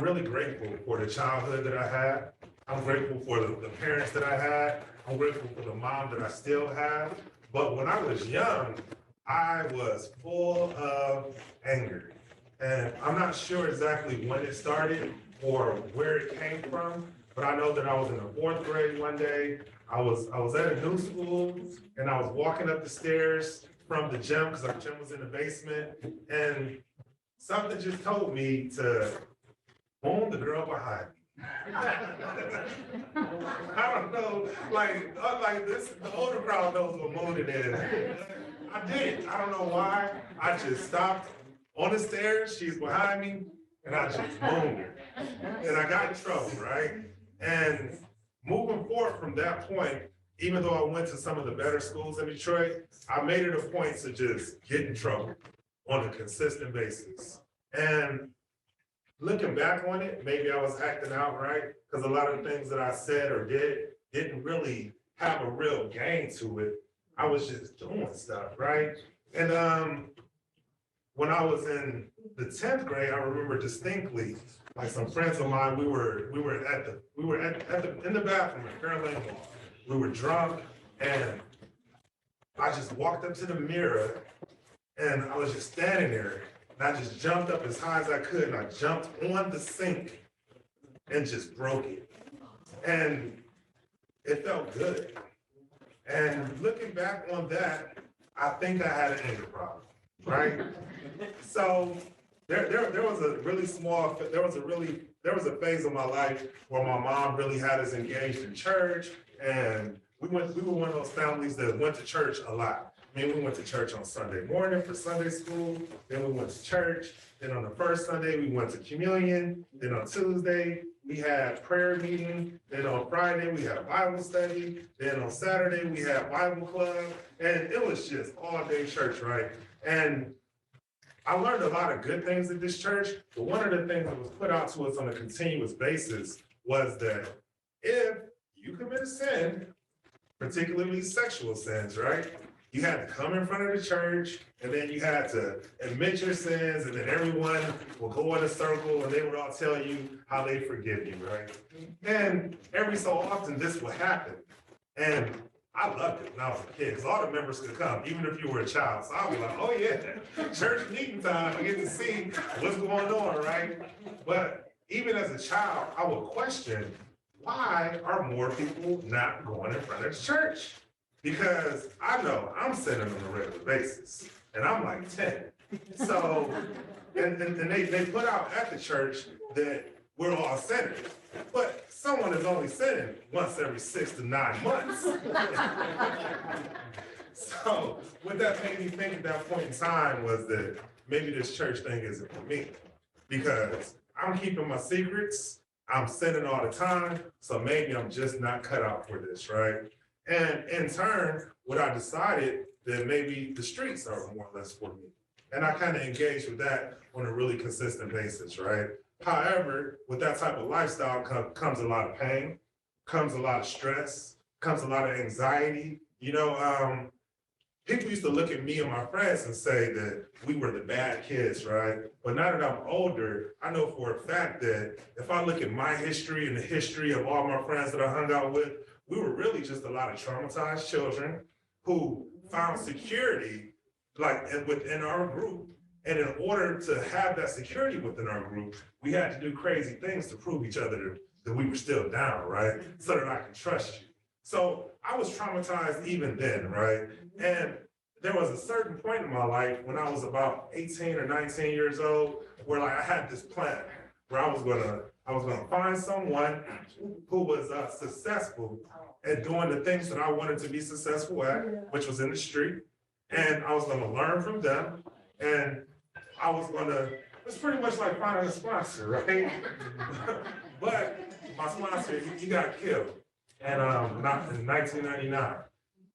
really grateful for the childhood that I had. I'm grateful for the parents that I had. I'm grateful for the mom that I still have. But when I was young, I was full of anger. And I'm not sure exactly when it started or where it came from, but I know that I was in the 4th grade one day. I was at a new school and I was walking up the stairs from the gym because our gym was in the basement, and something just told me to moan the girl behind me. I don't know, like this, the older crowd knows what mooning is. I did. I don't know why. I just stopped on the stairs. She's behind me, and I just moaned her. And I got in trouble, right? And moving forward from that point, even though I went to some of the better schools in Detroit, I made it a point to just get in trouble on a consistent basis. And looking back on it, maybe I was acting out, right? Because a lot of the things that I said or did didn't really have a real gain to it. I was just doing stuff, right? And when I was in the 10th grade, I remember distinctly, like some friends of mine, we were in the bathroom at Fairlane Mall. We were drunk, and I just walked up to the mirror, and I was just standing there, and I just jumped up as high as I could, and I jumped on the sink and just broke it. And it felt good. And looking back on that, I think I had an anger problem, right? So there was a phase of my life where my mom really had us engaged in church, and we were one of those families that went to church a lot. I mean, we went to church on Sunday morning for Sunday school, then we went to church, then on the first Sunday, we went to communion, then on Tuesday, we had prayer meeting, then on Friday, we had Bible study, then on Saturday, we had Bible club, and it was just all day church, right? And I learned a lot of good things at this church, but one of the things that was put out to us on a continuous basis was that if you commit a sin, particularly sexual sins, right? You had to come in front of the church, and then you had to admit your sins, and then everyone will go in a circle, and they would all tell you how they forgive you, right? And every so often, this would happen. And I loved it when I was a kid, because all the members could come, even if you were a child. So I was like, oh yeah, church meeting time, I get to see what's going on, right? But even as a child, I would question, why are more people not going in front of the church? Because I know I'm sinning on a regular basis, and I'm like 10. So, and they put out at the church that we're all sinners, but someone is only sinning once every 6 to 9 months. So what that made me think at that point in time was that maybe this church thing isn't for me, because I'm keeping my secrets, I'm sinning all the time, so maybe I'm just not cut out for this, right? And in turn, what I decided that maybe the streets are more or less for me. And I kind of engaged with that on a really consistent basis, right? However, with that type of lifestyle comes a lot of pain, comes a lot of stress, comes a lot of anxiety. You know, people used to look at me and my friends and say that we were the bad kids, right? But now that I'm older, I know for a fact that if I look at my history and the history of all my friends that I hung out with, we were really just a lot of traumatized children who found security like, and within our group. And in order to have that security within our group, we had to do crazy things to prove each other that we were still down, right? So that I can trust you. So I was traumatized even then, right? And there was a certain point in my life when I was about 18 or 19 years old, where like I had this plan where I was gonna find someone who was successful at doing the things that I wanted to be successful at, which was in the street. And I was gonna learn from them. And I was gonna, it's pretty much like finding a sponsor, right? But my sponsor, he got killed. And not in 1999.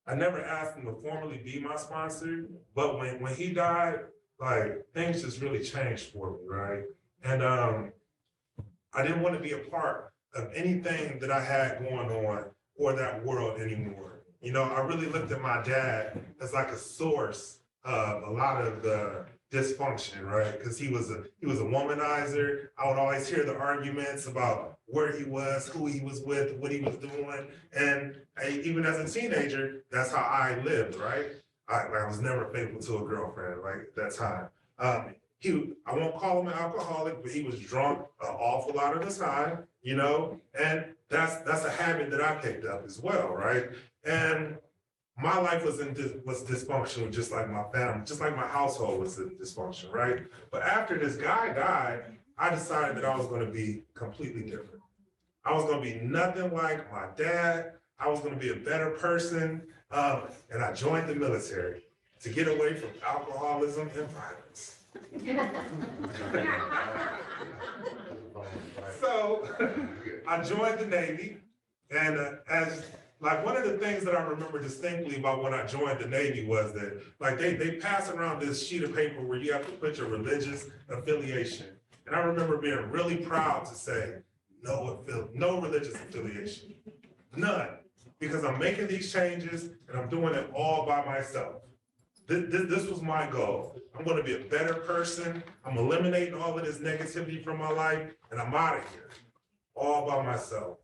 I never asked him to formally be my sponsor, but when he died, like things just really changed for me, right? And I didn't want to be a part of anything that I had going on or that world anymore. You know, I really looked at my dad as like a source of a lot of the dysfunction, right? Because he was a womanizer. I would always hear the arguments about where he was, who he was with, what he was doing. And even as a teenager, that's how I lived, right? I was never faithful to a girlfriend, like at that time. I won't call him an alcoholic, but he was drunk an awful lot of the time, you know? And that's a habit that I picked up as well, right? And my life was dysfunctional, just like my family, just like my household was dysfunctional, right? But after this guy died, I decided that I was going to be completely different. I was going to be nothing like my dad. I was going to be a better person. And I joined the military to get away from alcoholism and violence. So I joined the Navy. And as like one of the things that I remember distinctly about when I joined the Navy was that like they pass around this sheet of paper where you have to put your religious affiliation. And I remember being really proud to say, no religious affiliation, none, because I'm making these changes and I'm doing it all by myself. This was my goal. I'm going to be a better person. I'm eliminating all of this negativity from my life and I'm out of here all by myself.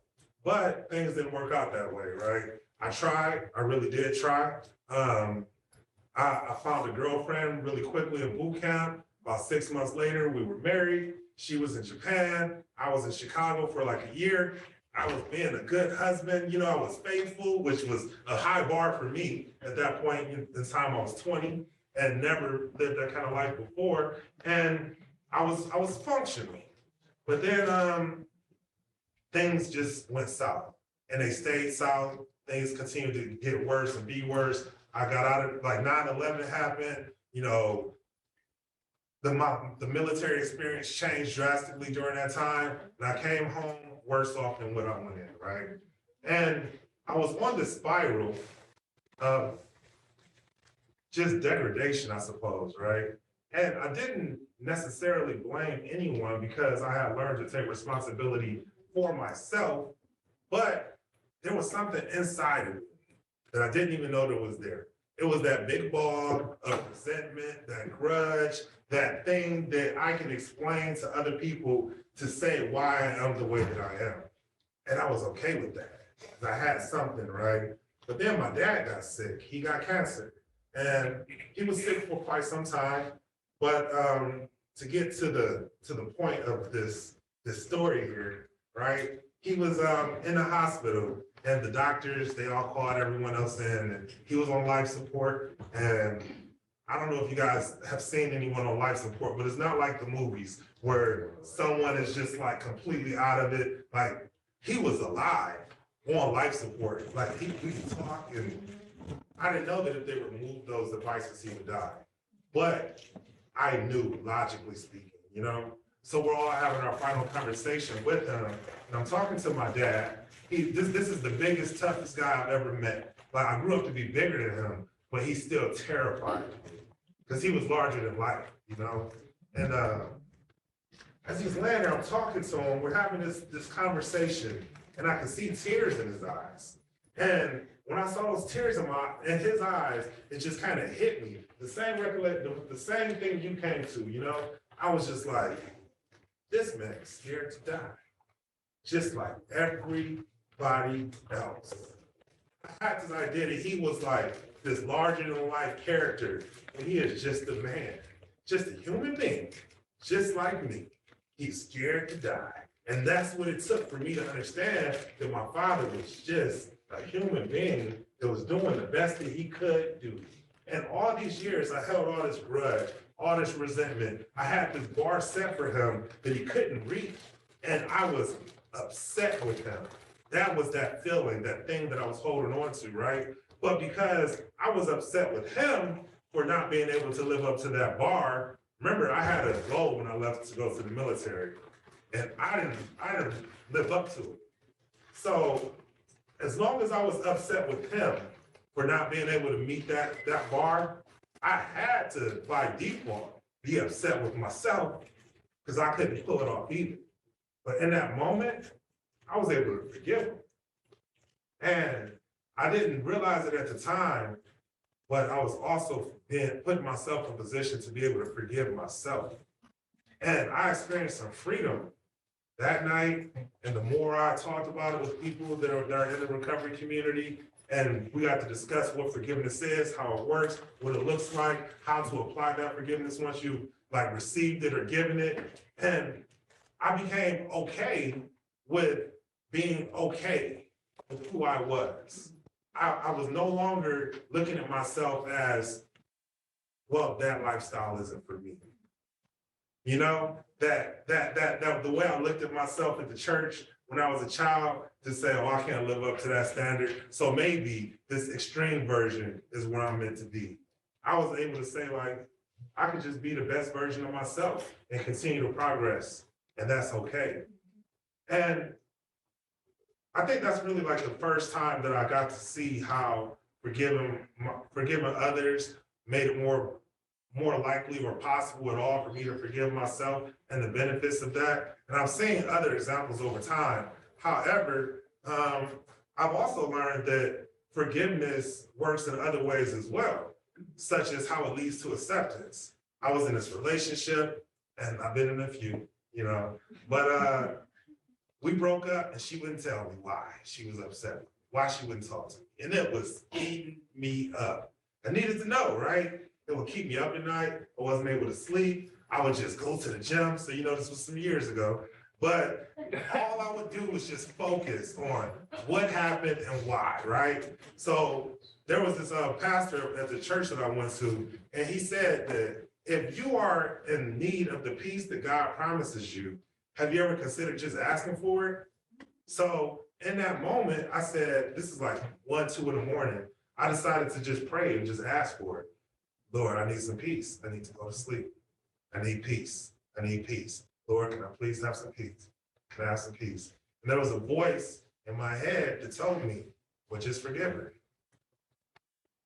But things didn't work out that way, right? I tried, I really did try. I found a girlfriend really quickly in boot camp. About 6 months later, we were married. She was in Japan. I was in Chicago for like a year. I was being a good husband. You know, I was faithful, which was a high bar for me at that point in time. I was 20 and never lived that kind of life before. And I was functional. But then things just went south and they stayed south. Things continued to get worse and be worse. I got out of like 9/11 happened, you know, the military experience changed drastically during that time. And I came home worse off than what I went in, right? And I was on the spiral of just degradation, I suppose, right? And I didn't necessarily blame anyone because I had learned to take responsibility for myself, but there was something inside of me that I didn't even know that was there. It was that big ball of resentment, that grudge, that thing that I can explain to other people to say why I am the way that I am. And I was okay with that. I had something, right? But then my dad got sick. He got cancer. And he was sick for quite some time. But to get to the point of this story here, right? He was in the hospital and the doctors, they all called everyone else in and he was on life support. And I don't know if you guys have seen anyone on life support, but it's not like the movies where someone is just like completely out of it. Like he was alive on life support. Like we could talk and I didn't know that if they removed those devices, he would die. But I knew, logically speaking, you know? So we're all having our final conversation with him. And I'm talking to my dad. This is the biggest, toughest guy I've ever met. Like I grew up to be bigger than him, but he's still terrified of me because he was larger than life, you know? And as he's laying there, I'm talking to him, we're having this conversation and I can see tears in his eyes. And when I saw those tears in his eyes, it just kind of hit me. The same thing you came to, you know? I was just like, this man is scared to die. Just like everybody else. I had this idea that he was like this larger than life character, and he is just a man, just a human being, just like me. He's scared to die. And that's what it took for me to understand that my father was just a human being that was doing the best that he could do. And all these years, I held all this grudge, all this resentment. I had this bar set for him that he couldn't reach. And I was upset with him. That was that feeling, that thing that I was holding on to, right? But because I was upset with him for not being able to live up to that bar, remember, I had a goal when I left to go to the military, and I didn't live up to it. So as long as I was upset with him for not being able to meet that bar, I had to, by default, be upset with myself because I couldn't pull it off either. But in that moment, I was able to forgive him. And I didn't realize it at the time, but I was also putting myself in a position to be able to forgive myself. And I experienced some freedom that night. And the more I talked about it with people that are in the recovery community, and we got to discuss what forgiveness is, how it works, what it looks like, how to apply that forgiveness once you like received it or given it. And I became okay with being okay with who I was. I was no longer looking at myself as, well, that lifestyle isn't for me. You know, that the way I looked at myself at the church when I was a child to say, oh, I can't live up to that standard. So maybe this extreme version is where I'm meant to be. I was able to say, like, I could just be the best version of myself and continue to progress, and that's okay. And I think that's really like the first time that I got to see how forgiving others made it more likely or possible at all for me to forgive myself and the benefits of that. And I've seen other examples over time. However, I've also learned that forgiveness works in other ways as well, such as how it leads to acceptance. I was in this relationship, and I've been in a few, you know, but we broke up and she wouldn't tell me why she was upset, why she wouldn't talk to me. And it was eating me up. I needed to know, right? It would keep me up at night. I wasn't able to sleep. I would just go to the gym. So, you know, this was some years ago. But all I would do was just focus on what happened and why, right? So there was this pastor at the church that I went to, and he said that if you are in need of the peace that God promises you, have you ever considered just asking for it? So in that moment, I said, this is like 1, 2 in the morning. I decided to just pray and just ask for it. Lord, I need some peace. I need to go to sleep. I need peace. I need peace. Lord, can I please have some peace? Can I have some peace? And there was a voice in my head that told me, well, just forgive her.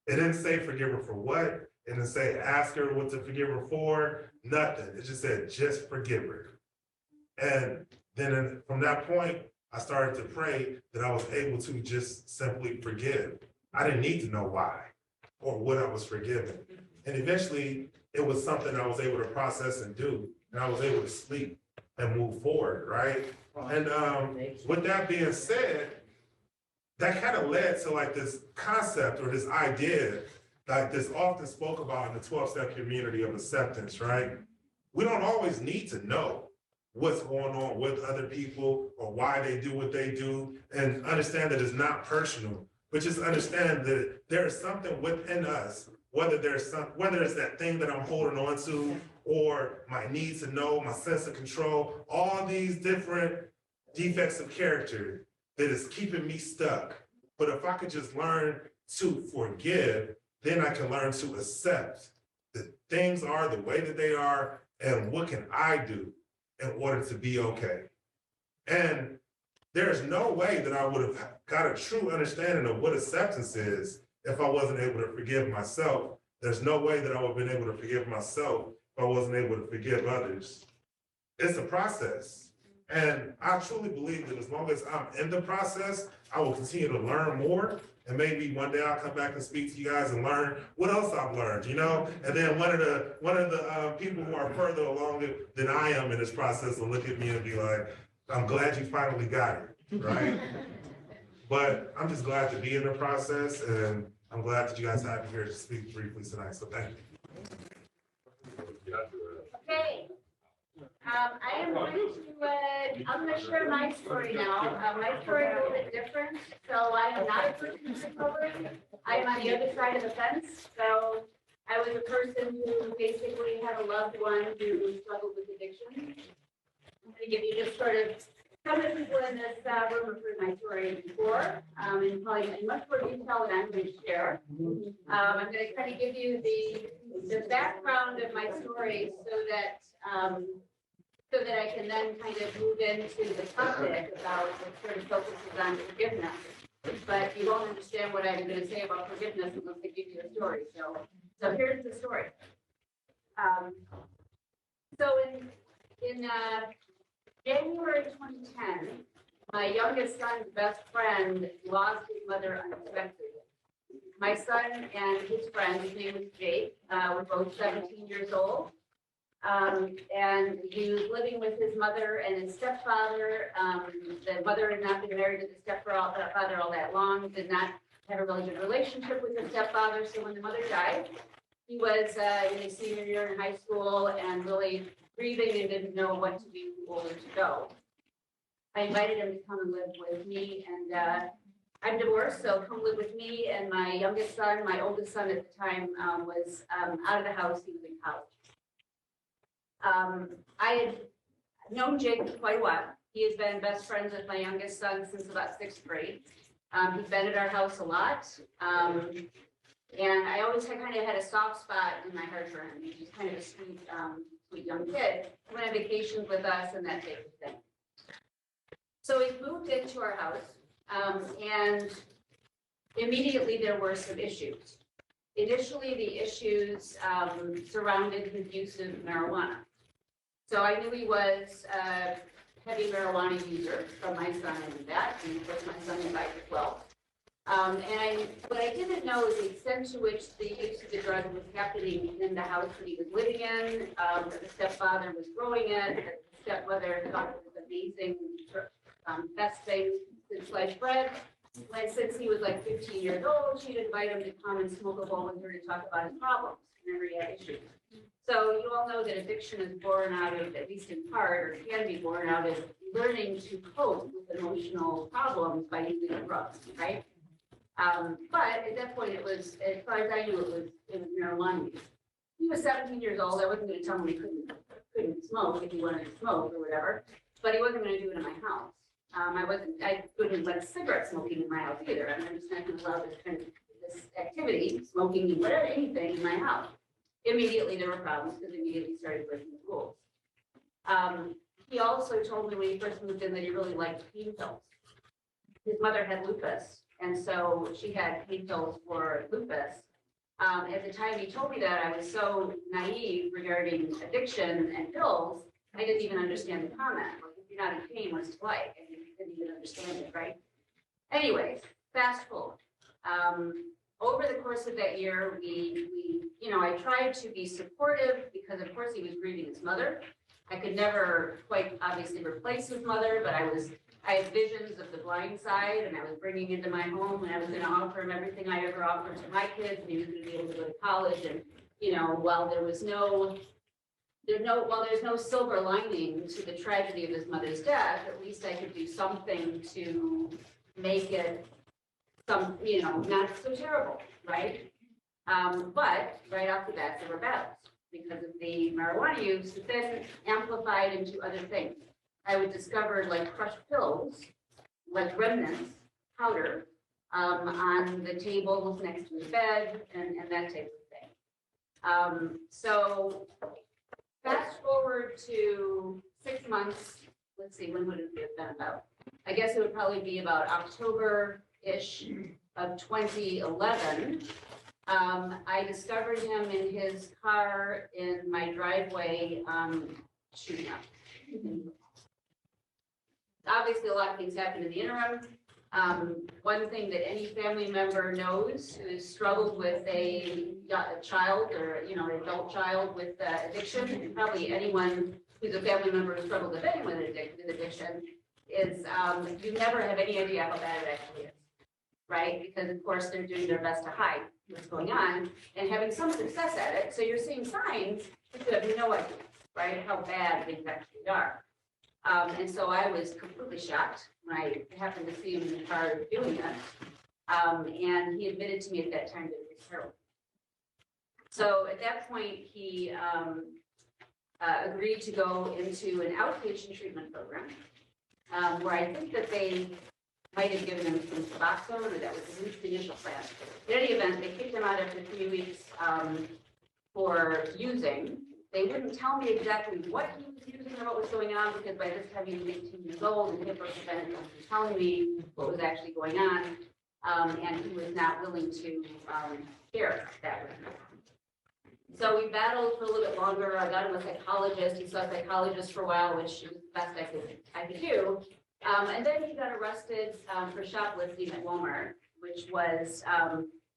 It didn't say forgive her for what. It didn't say ask her what to forgive her for. Nothing. It just said just forgive her. And then from that point, I started to pray that I was able to just simply forgive. I didn't need to know why or what I was forgiving. And eventually, it was something I was able to process and do. And I was able to sleep and move forward, right? And with that being said, that kind of led to like this concept or this idea like this often spoke about in the 12-step community of acceptance, right? We don't always need to know what's going on with other people or why they do what they do, and understand that it's not personal, but just understand that there is something within us, whether it's that thing that I'm holding on to or my need to know, my sense of control, all these different defects of character that is keeping me stuck. But if I could just learn to forgive, then I can learn to accept that things are the way that they are, and what can I do in order to be okay. And there's no way that I would have got a true understanding of what acceptance is if I wasn't able to forgive myself. There's no way that I would have been able to forgive myself if I wasn't able to forgive others. It's a process. And I truly believe that as long as I'm in the process, I will continue to learn more. And maybe one day I'll come back and speak to you guys and learn what else I've learned, you know? And then one of the people who are further along than I am in this process will look at me and be like, I'm glad you finally got it, right? But I'm just glad to be in the process, and I'm glad that you guys have me here to speak briefly tonight, so thank you. Okay. I am going to, I'm gonna share my story now. My story is a little bit different. So I am not a person who's recovering. I am on the other side of the fence. So I was a person who basically had a loved one who struggled with addiction. I'm gonna give you just sort of, some of the people in this room have heard my story before, and probably in much more detail than I'm going to share. I'm going to kind of give you the background of my story so that I can then kind of move into the topic about what sort of focuses on forgiveness. But you won't understand what I'm going to say about forgiveness unless I give you a story. So here's the story. So in January 2010, my youngest son's best friend lost his mother unexpectedly. My son and his friend, his name was Jake, were both 17 years old. And he was living with his mother and his stepfather. The mother had not been married to the stepfather all that long, did not have a really good relationship with the stepfather. So when the mother died, he was in his senior year in high school and really grieving and didn't know what to do or where to go. I invited him to come and live with me, and I'm divorced, so come live with me and my youngest son. My oldest son at the time was out of the house. He was in college. I had known Jake for quite a while. He has been best friends with my youngest son since about 6th grade. He's been at our house a lot. And I always kind of had a soft spot in my heart for him. He's kind of a sweet young kid. He went on vacations with us and that type of thing. So he moved into our house, and immediately there were some issues. Initially, the issues surrounded his use of marijuana. So I knew he was a heavy marijuana user from my son and that, and of course my son is 5 as well. What I didn't know is the extent to which the use of the drug was happening in the house that he was living in, that the stepfather was growing it, that the stepmother thought it was amazing, best thing since sliced bread. Since he was like 15 years old, she'd invite him to come and smoke a bowl with her to talk about his problems whenever he had issues. So you all know that addiction is born out of, at least in part, or can be born out of learning to cope with emotional problems by using drugs, right? But at that point, it was, as far as I knew, it was marijuana use. He was 17 years old. I wasn't going to tell him he couldn't smoke if he wanted to smoke or whatever, but he wasn't going to do it in my house. I couldn't let cigarette smoking in my house either. I'm just not going to allow this activity, smoking, whatever, anything in my house. Immediately there were problems because immediately started breaking the rules. He also told me when he first moved in that he really liked pain pills. His mother had lupus, and so she had pain pills for lupus. At the time he told me that, I was so naive regarding addiction and pills, I didn't even understand the comment. Like, if you're not in pain, what's it like? And you didn't even understand it, right? Anyways, fast forward. Over the course of that year, I tried to be supportive because, of course, he was grieving his mother. I could never quite obviously replace his mother, but I had visions of the blind side, and I was bringing into my home, and I was going to offer him everything I ever offered to my kids, and he was going to be able to go to college. And while there's no silver lining to the tragedy of his mother's death, at least I could do something to make it not so terrible, right? But right off the bat, there were battles because of the marijuana use that then amplified into other things. I would discover like crushed pills, like remnants, powder, on the tables next to his bed and that type of thing. So fast forward to 6 months, let's see, when would it have been about? I guess it would probably be about October-ish of 2011. I discovered him in his car in my driveway, shooting up. Obviously, a lot of things happened in the interim. One thing that any family member knows who has struggled with a child or an adult child with addiction, and probably anyone who's a family member who struggled with anyone with addiction, is you never have any idea how bad it actually is. right? Because of course, they're doing their best to hide what's going on and having some success at it. So you're seeing signs, but you have no idea, right, how bad things actually are. And so I was completely shocked when I happened to see him in the car doing that. And he admitted to me at that time that it was heroin. So at that point, he agreed to go into an outpatient treatment program, where I think that they might have given him some Suboxone, or that was at least the initial plan. In any event, they kicked him out after 3 weeks for using. They wouldn't tell me exactly what he was using or what was going on, because by this time he was 18 years old, and HIPAA prevented him from telling me what was actually going on, and he was not willing to share that with me. So we battled for a little bit longer. I got him a psychologist. He saw a psychologist for a while, which was the best I could do. And then he got arrested for shoplifting at Walmart, which was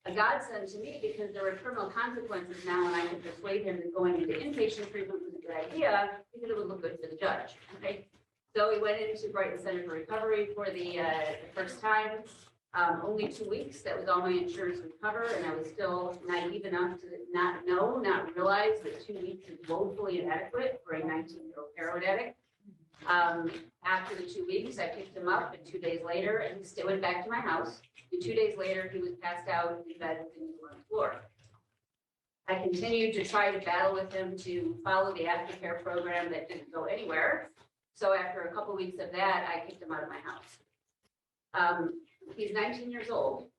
a godsend to me because there were criminal consequences now, and I could persuade him that going into inpatient treatment was a good idea because it would look good for the judge. Okay, so he went into Brighton Center for Recovery for the first time. Only 2 weeks. That was all my insurance would cover, and I was still naive enough to not realize that 2 weeks is woefully inadequate for a 19-year-old heroin addict. After the 2 weeks, I picked him up, and 2 days later, and he still went back to my house. And 2 days later, he was passed out in bed on the floor. I continued to try to battle with him to follow the aftercare program that didn't go anywhere. So after a couple weeks of that, I kicked him out of my house. He's 19 years old.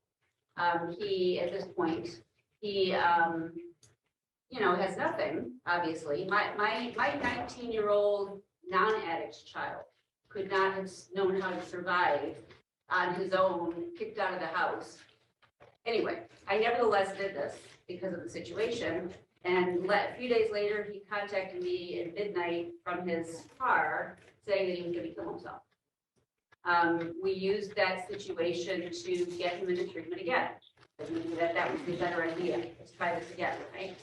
He, at this point, he, has nothing, obviously. My 19-year-old non-addict child could not have known how to survive on his own, kicked out of the house. Anyway, I nevertheless did this because of the situation. And a few days later, he contacted me at midnight from his car saying that he was going to kill himself. We used that situation to get him into treatment again. That was the better idea. Let's try this again, right?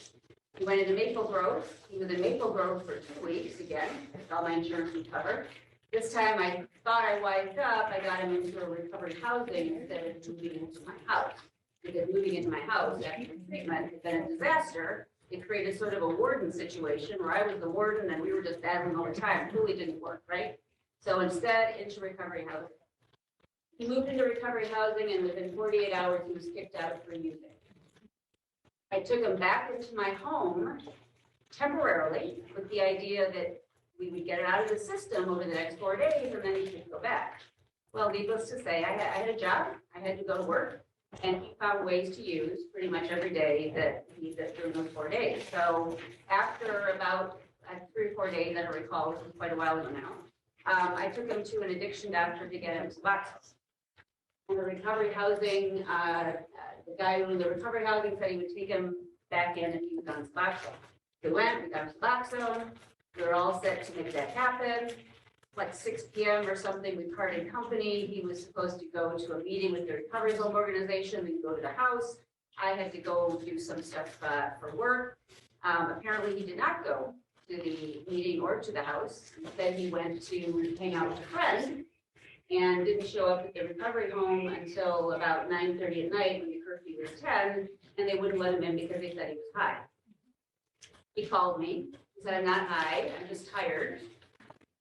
He went into Maple Grove. He was in Maple Grove for 2 weeks again. All my insurance would cover. This time I thought I wised up. I got him into a recovery housing instead of moving into my house. Because moving into my house after treatment had been a disaster. It created sort of a warden situation where I was the warden and we were just battling all the time. It really didn't work, right? So instead, into recovery housing. He moved into recovery housing, and within 48 hours, he was kicked out for using. I took him back into my home temporarily with the idea that we would get it out of the system over the next 4 days, and then he could go back. Well, needless to say, I had a job. I had to go to work, and he found ways to use pretty much every day that during those 4 days. So after about 3 or 4 days, I don't recall, this was quite a while ago now, I took him to an addiction doctor to get him Suboxone. And the recovery housing, the guy who in the recovery housing said he would take him back in if he was on Suboxone. We went, we got him Suboxone. We were all set to make that happen. Like 6 p.m. or something, we parted company. He was supposed to go to a meeting with the recovery home organization. We'd go to the house. I had to go do some stuff for work. Apparently, he did not go to the meeting or to the house. Instead, he went to hang out with a friend and didn't show up at the recovery home until about 9:30 at night when the curfew was 10, and they wouldn't let him in because they said he was high. He called me. He said, "I'm not high. I'm just tired.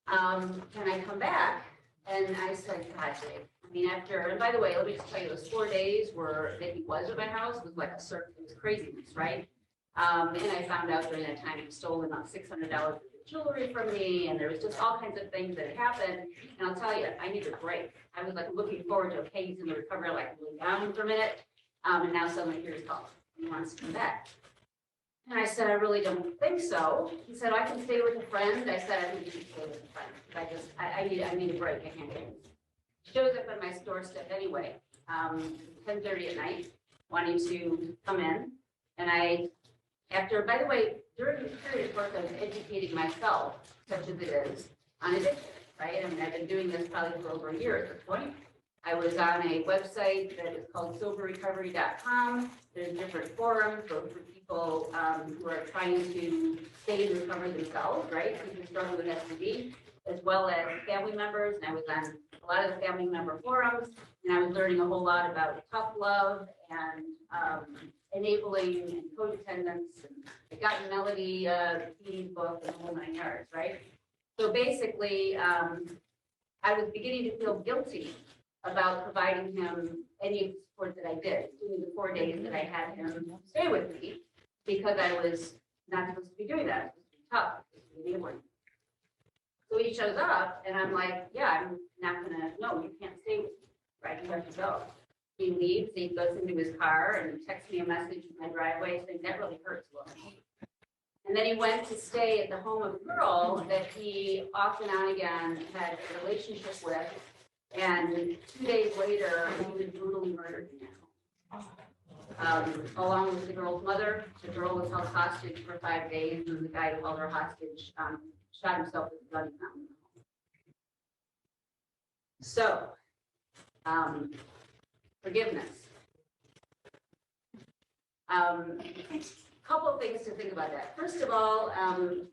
Can I come back?" And I said, "God, Dave." I mean, and by the way, let me just tell you, those 4 days that he was at my house was like a circus. It was craziness, right? And I found out during that time he stole about $600 worth of jewelry from me, and there was just all kinds of things that had happened. And I'll tell you, I needed a break. I was like looking forward to, okay, he's in the recovery, like really down for a minute. And now suddenly here's call. He wants to come back. And I said, "I really don't think so." He said, "I can stay with a friend." I said, "I think you should stay with a friend. I need a break. I can't get this." He shows up at my doorstep anyway, 10:30 at night, wanting to come in. And by the way, during the period of work, I was educating myself, such as it is, on addiction, right? I mean, I've been doing this probably for over a year at this point. I was on a website that is called soberrecovery.com. There's different forums, both for people who are trying to stay in recovery themselves, right? People struggling with STD, as well as family members, and I was on a lot of the family member forums, and I was learning a whole lot about tough love and enabling and codependence. And I got Melody Bean's book and the whole 9 yards, right? So basically, I was beginning to feel guilty about providing him any of the support that I did, including the 4 days that I had him stay with me, because I was not supposed to be doing that. It was too tough. It was enabling. So he shows up, and I'm like, yeah, I'm not gonna, no, you can't stay with me, right? You have to go. He leaves, he goes into his car and texts me a message in my driveway saying, that really hurts, woman. And then he went to stay at the home of a girl that he off and on again had a relationship with. And 2 days later, he was brutally murdered in that home. Along with the girl's mother. The girl was held hostage for 5 days, and the guy who held her hostage shot himself with a gun. So, forgiveness. Couple of things to think about that. First of all,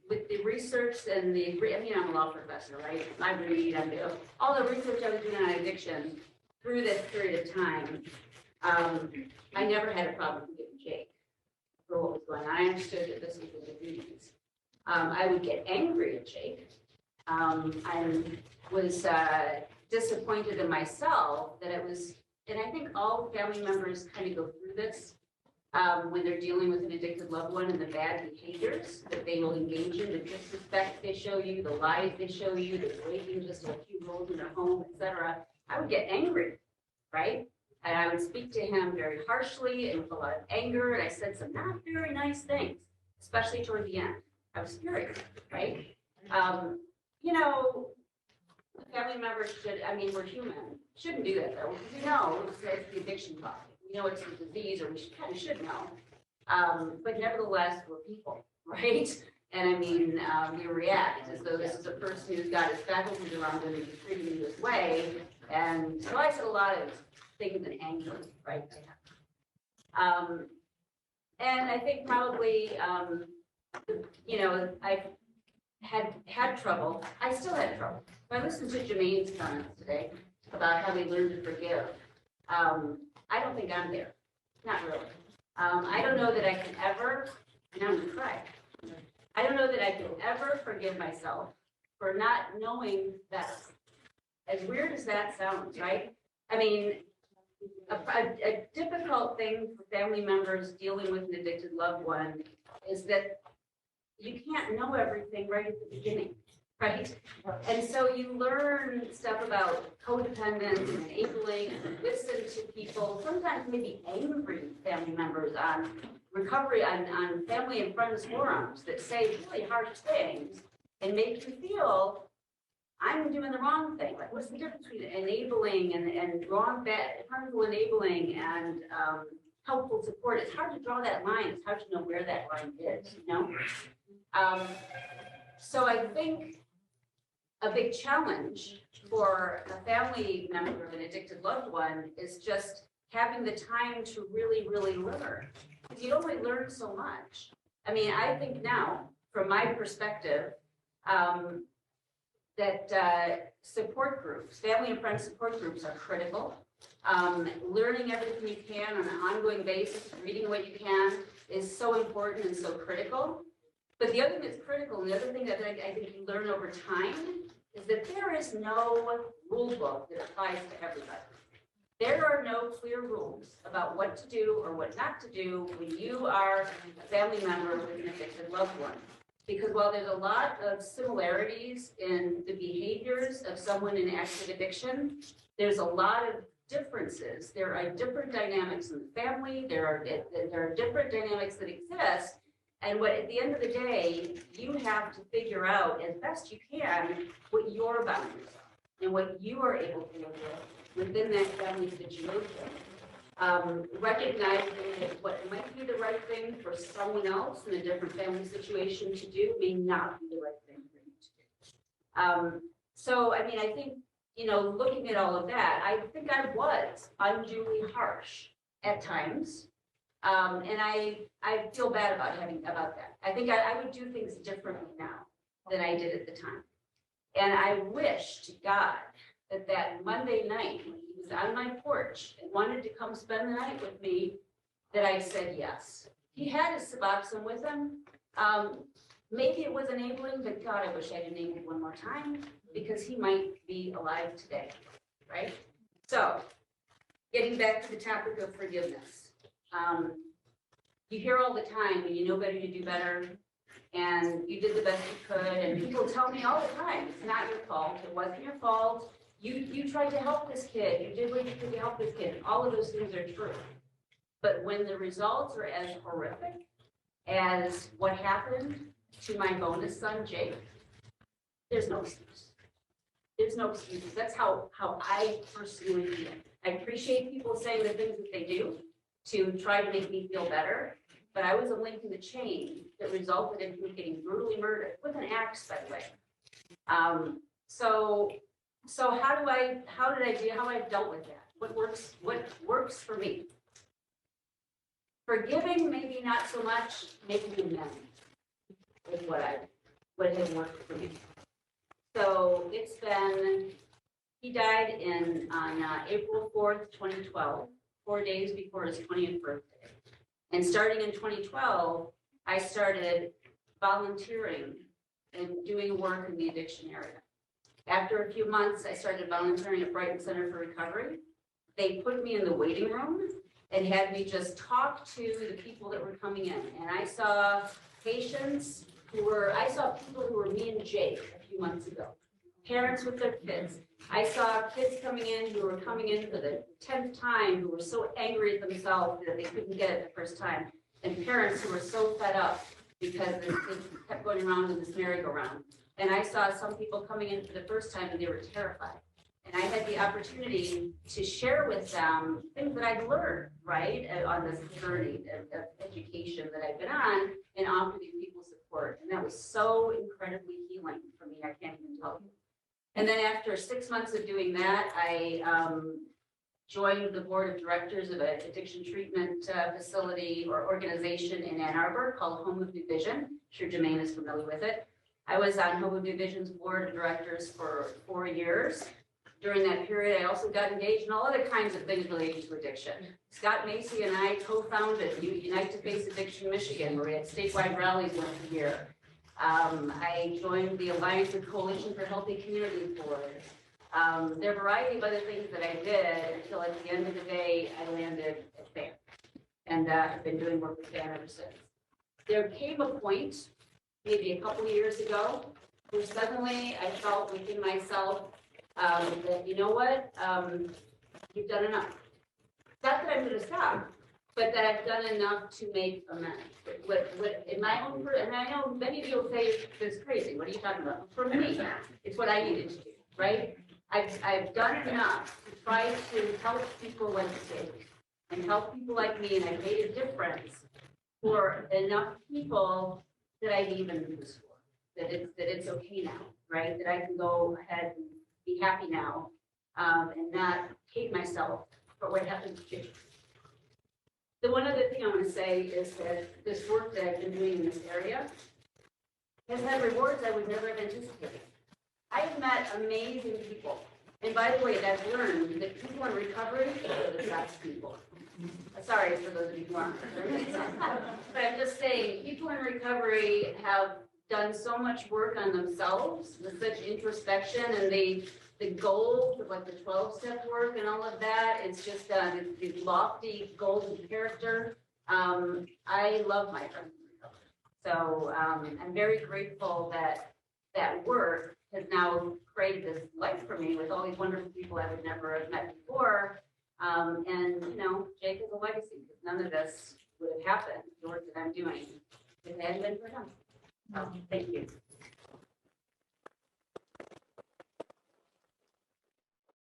with the research and the, I mean, I'm a law professor, right? I read, I do all the research I was doing on addiction through this period of time. I never had a problem getting Jake for what was going on. I understood that this was the disease. I would get angry at Jake. I was disappointed in myself that it was, and I think all family members kind of go through this. When they're dealing with an addicted loved one and the bad behaviors that they will engage in, the disrespect they show you, the lies they show you, the breaking just a few rules in their home, etc. I would get angry, right? And I would speak to him very harshly and with a lot of anger, and I said some not very nice things, especially toward the end. I was furious, right? You know, family members should, I mean, we're human, shouldn't do that though, because we know it's the addiction talk. We know it's a disease, or we kind of should know. But nevertheless, we're people, right? And I mean, we react as though this is a person who's got his faculties around him and he's treating me this way. And so I said a lot of things in anger, right? And I think probably, you know, I've had trouble. I still had trouble. I listened to Jermaine's comments today about how they learn to forgive. I don't think I'm there. Not really. I don't know that I can ever, and I'm gonna cry. I don't know that I can ever forgive myself for not knowing that. As weird as that sounds, right? I mean, a difficult thing for family members dealing with an addicted loved one is that you can't know everything right at the beginning. Right? And so you learn stuff about codependence and enabling and listen to people, sometimes maybe angry family members on recovery, on family and friends forums that say really harsh things and make you feel I'm doing the wrong thing. Like, what's the difference between enabling and wrong, bad, harmful enabling and helpful support? It's hard to draw that line. It's hard to know where that line is, you know? So I think a big challenge for a family member of an addicted loved one is just having the time to really, really learn. Because you only learn so much. I mean, I think now, from my perspective, that support groups, family and friend support groups are critical. Learning everything you can on an ongoing basis, reading what you can is so important and so critical. But the other thing that's critical, and the other thing that I think you learn over time, is that there is no rule book that applies to everybody. There are no clear rules about what to do or what not to do when you are a family member with an addicted loved one. Because while there's a lot of similarities in the behaviors of someone in active addiction, there's a lot of differences. There are different dynamics in the family. There are different dynamics that exist. And what, at the end of the day, you have to figure out as best you can what your boundaries are and what you are able to live with within that family situation. Recognizing that what might be the right thing for someone else in a different family situation to do may not be the right thing for you to do. So, I mean, I think, you know, looking at all of that, I think I was unduly harsh at times. And I feel bad about that. I think I would do things differently now than I did at the time. And I wish to God that that Monday night, when he was on my porch and wanted to come spend the night with me, that I said yes. He had his Suboxone with him. Maybe it was enabling, but God, I wish I'd enabled one more time because he might be alive today, right? So, getting back to the topic of forgiveness. You hear all the time, when you know better, you do better, and you did the best you could, and people tell me all the time, it's not your fault, it wasn't your fault, you tried to help this kid, you did what you could to help this kid, all of those things are true. But when the results are as horrific as what happened to my bonus son, Jake, there's no excuse. There's no excuses. That's how I personally feel. I appreciate people saying the things that they do to try to make me feel better, but I was a link in the chain that resulted in him getting brutally murdered with an axe, by the way. So how did I dealt with that? What works for me? Forgiving, maybe not so much, making amends is what has worked for me. So it's been, he died on April 4th, 2012, 4 days before his 20th birthday. And starting in 2012, I started volunteering and doing work in the addiction area. After a few months, I started volunteering at Brighton Center for Recovery. They put me in the waiting room and had me just talk to the people that were coming in. And I saw patients I saw people who were me and Jake a few months ago, parents with their kids. I saw kids coming in who were coming in for the 10th time, who were so angry at themselves that they couldn't get it the first time. And parents who were so fed up because their kids kept going around in this merry-go-round. And I saw some people coming in for the first time and they were terrified. And I had the opportunity to share with them things that I'd learned, right, on this journey of education that I've been on, and offer these people support. And that was so incredibly healing for me, I can't even tell you. And then after 6 months of doing that, I joined the board of directors of an addiction treatment facility or organization in Ann Arbor called Home of New Vision. I'm sure Jermaine is familiar with it. I was on Home of New Vision's board of directors for 4 years. During that period, I also got engaged in all other kinds of things related to addiction. Scott Macy and I co-founded Unite to Face Addiction Michigan, where we had statewide rallies once a year. I joined the Alliance and Coalition for Healthy Communities Board. There are a variety of other things that I did until at the end of the day, I landed at FAN. And I've been doing work with FAN ever since. There came a point, maybe a couple of years ago, where suddenly I felt within myself that, you know what, you've done enough. Not that I'm going to stop, but that I've done enough to make amends. In my own, and I know many of you will say this is crazy. What are you talking about? For me, it's what I needed to do, right? I've done enough to try to help people like Jake and help people like me, and I've made a difference for enough people that I even do this for. That it's okay now, right? That I can go ahead and be happy now, and not hate myself for what happened to Jake. The one other thing I want to say is that this work that I've been doing in this area has had rewards I would never have anticipated. I've met amazing people. And by the way, I've learned that people in recovery are the best people. Sorry for those of you who aren't. But I'm just saying, people in recovery have done so much work on themselves with such introspection, and the goals of like the 12-step work and all of that, it's just these lofty goals of character. I love my friends in recovery. So I'm very grateful that that work has now created this life for me with all these wonderful people I would never have met before. And, you know, Jake is a legacy because none of this would have happened, the work that I'm doing, if it hadn't been for him. So, thank you.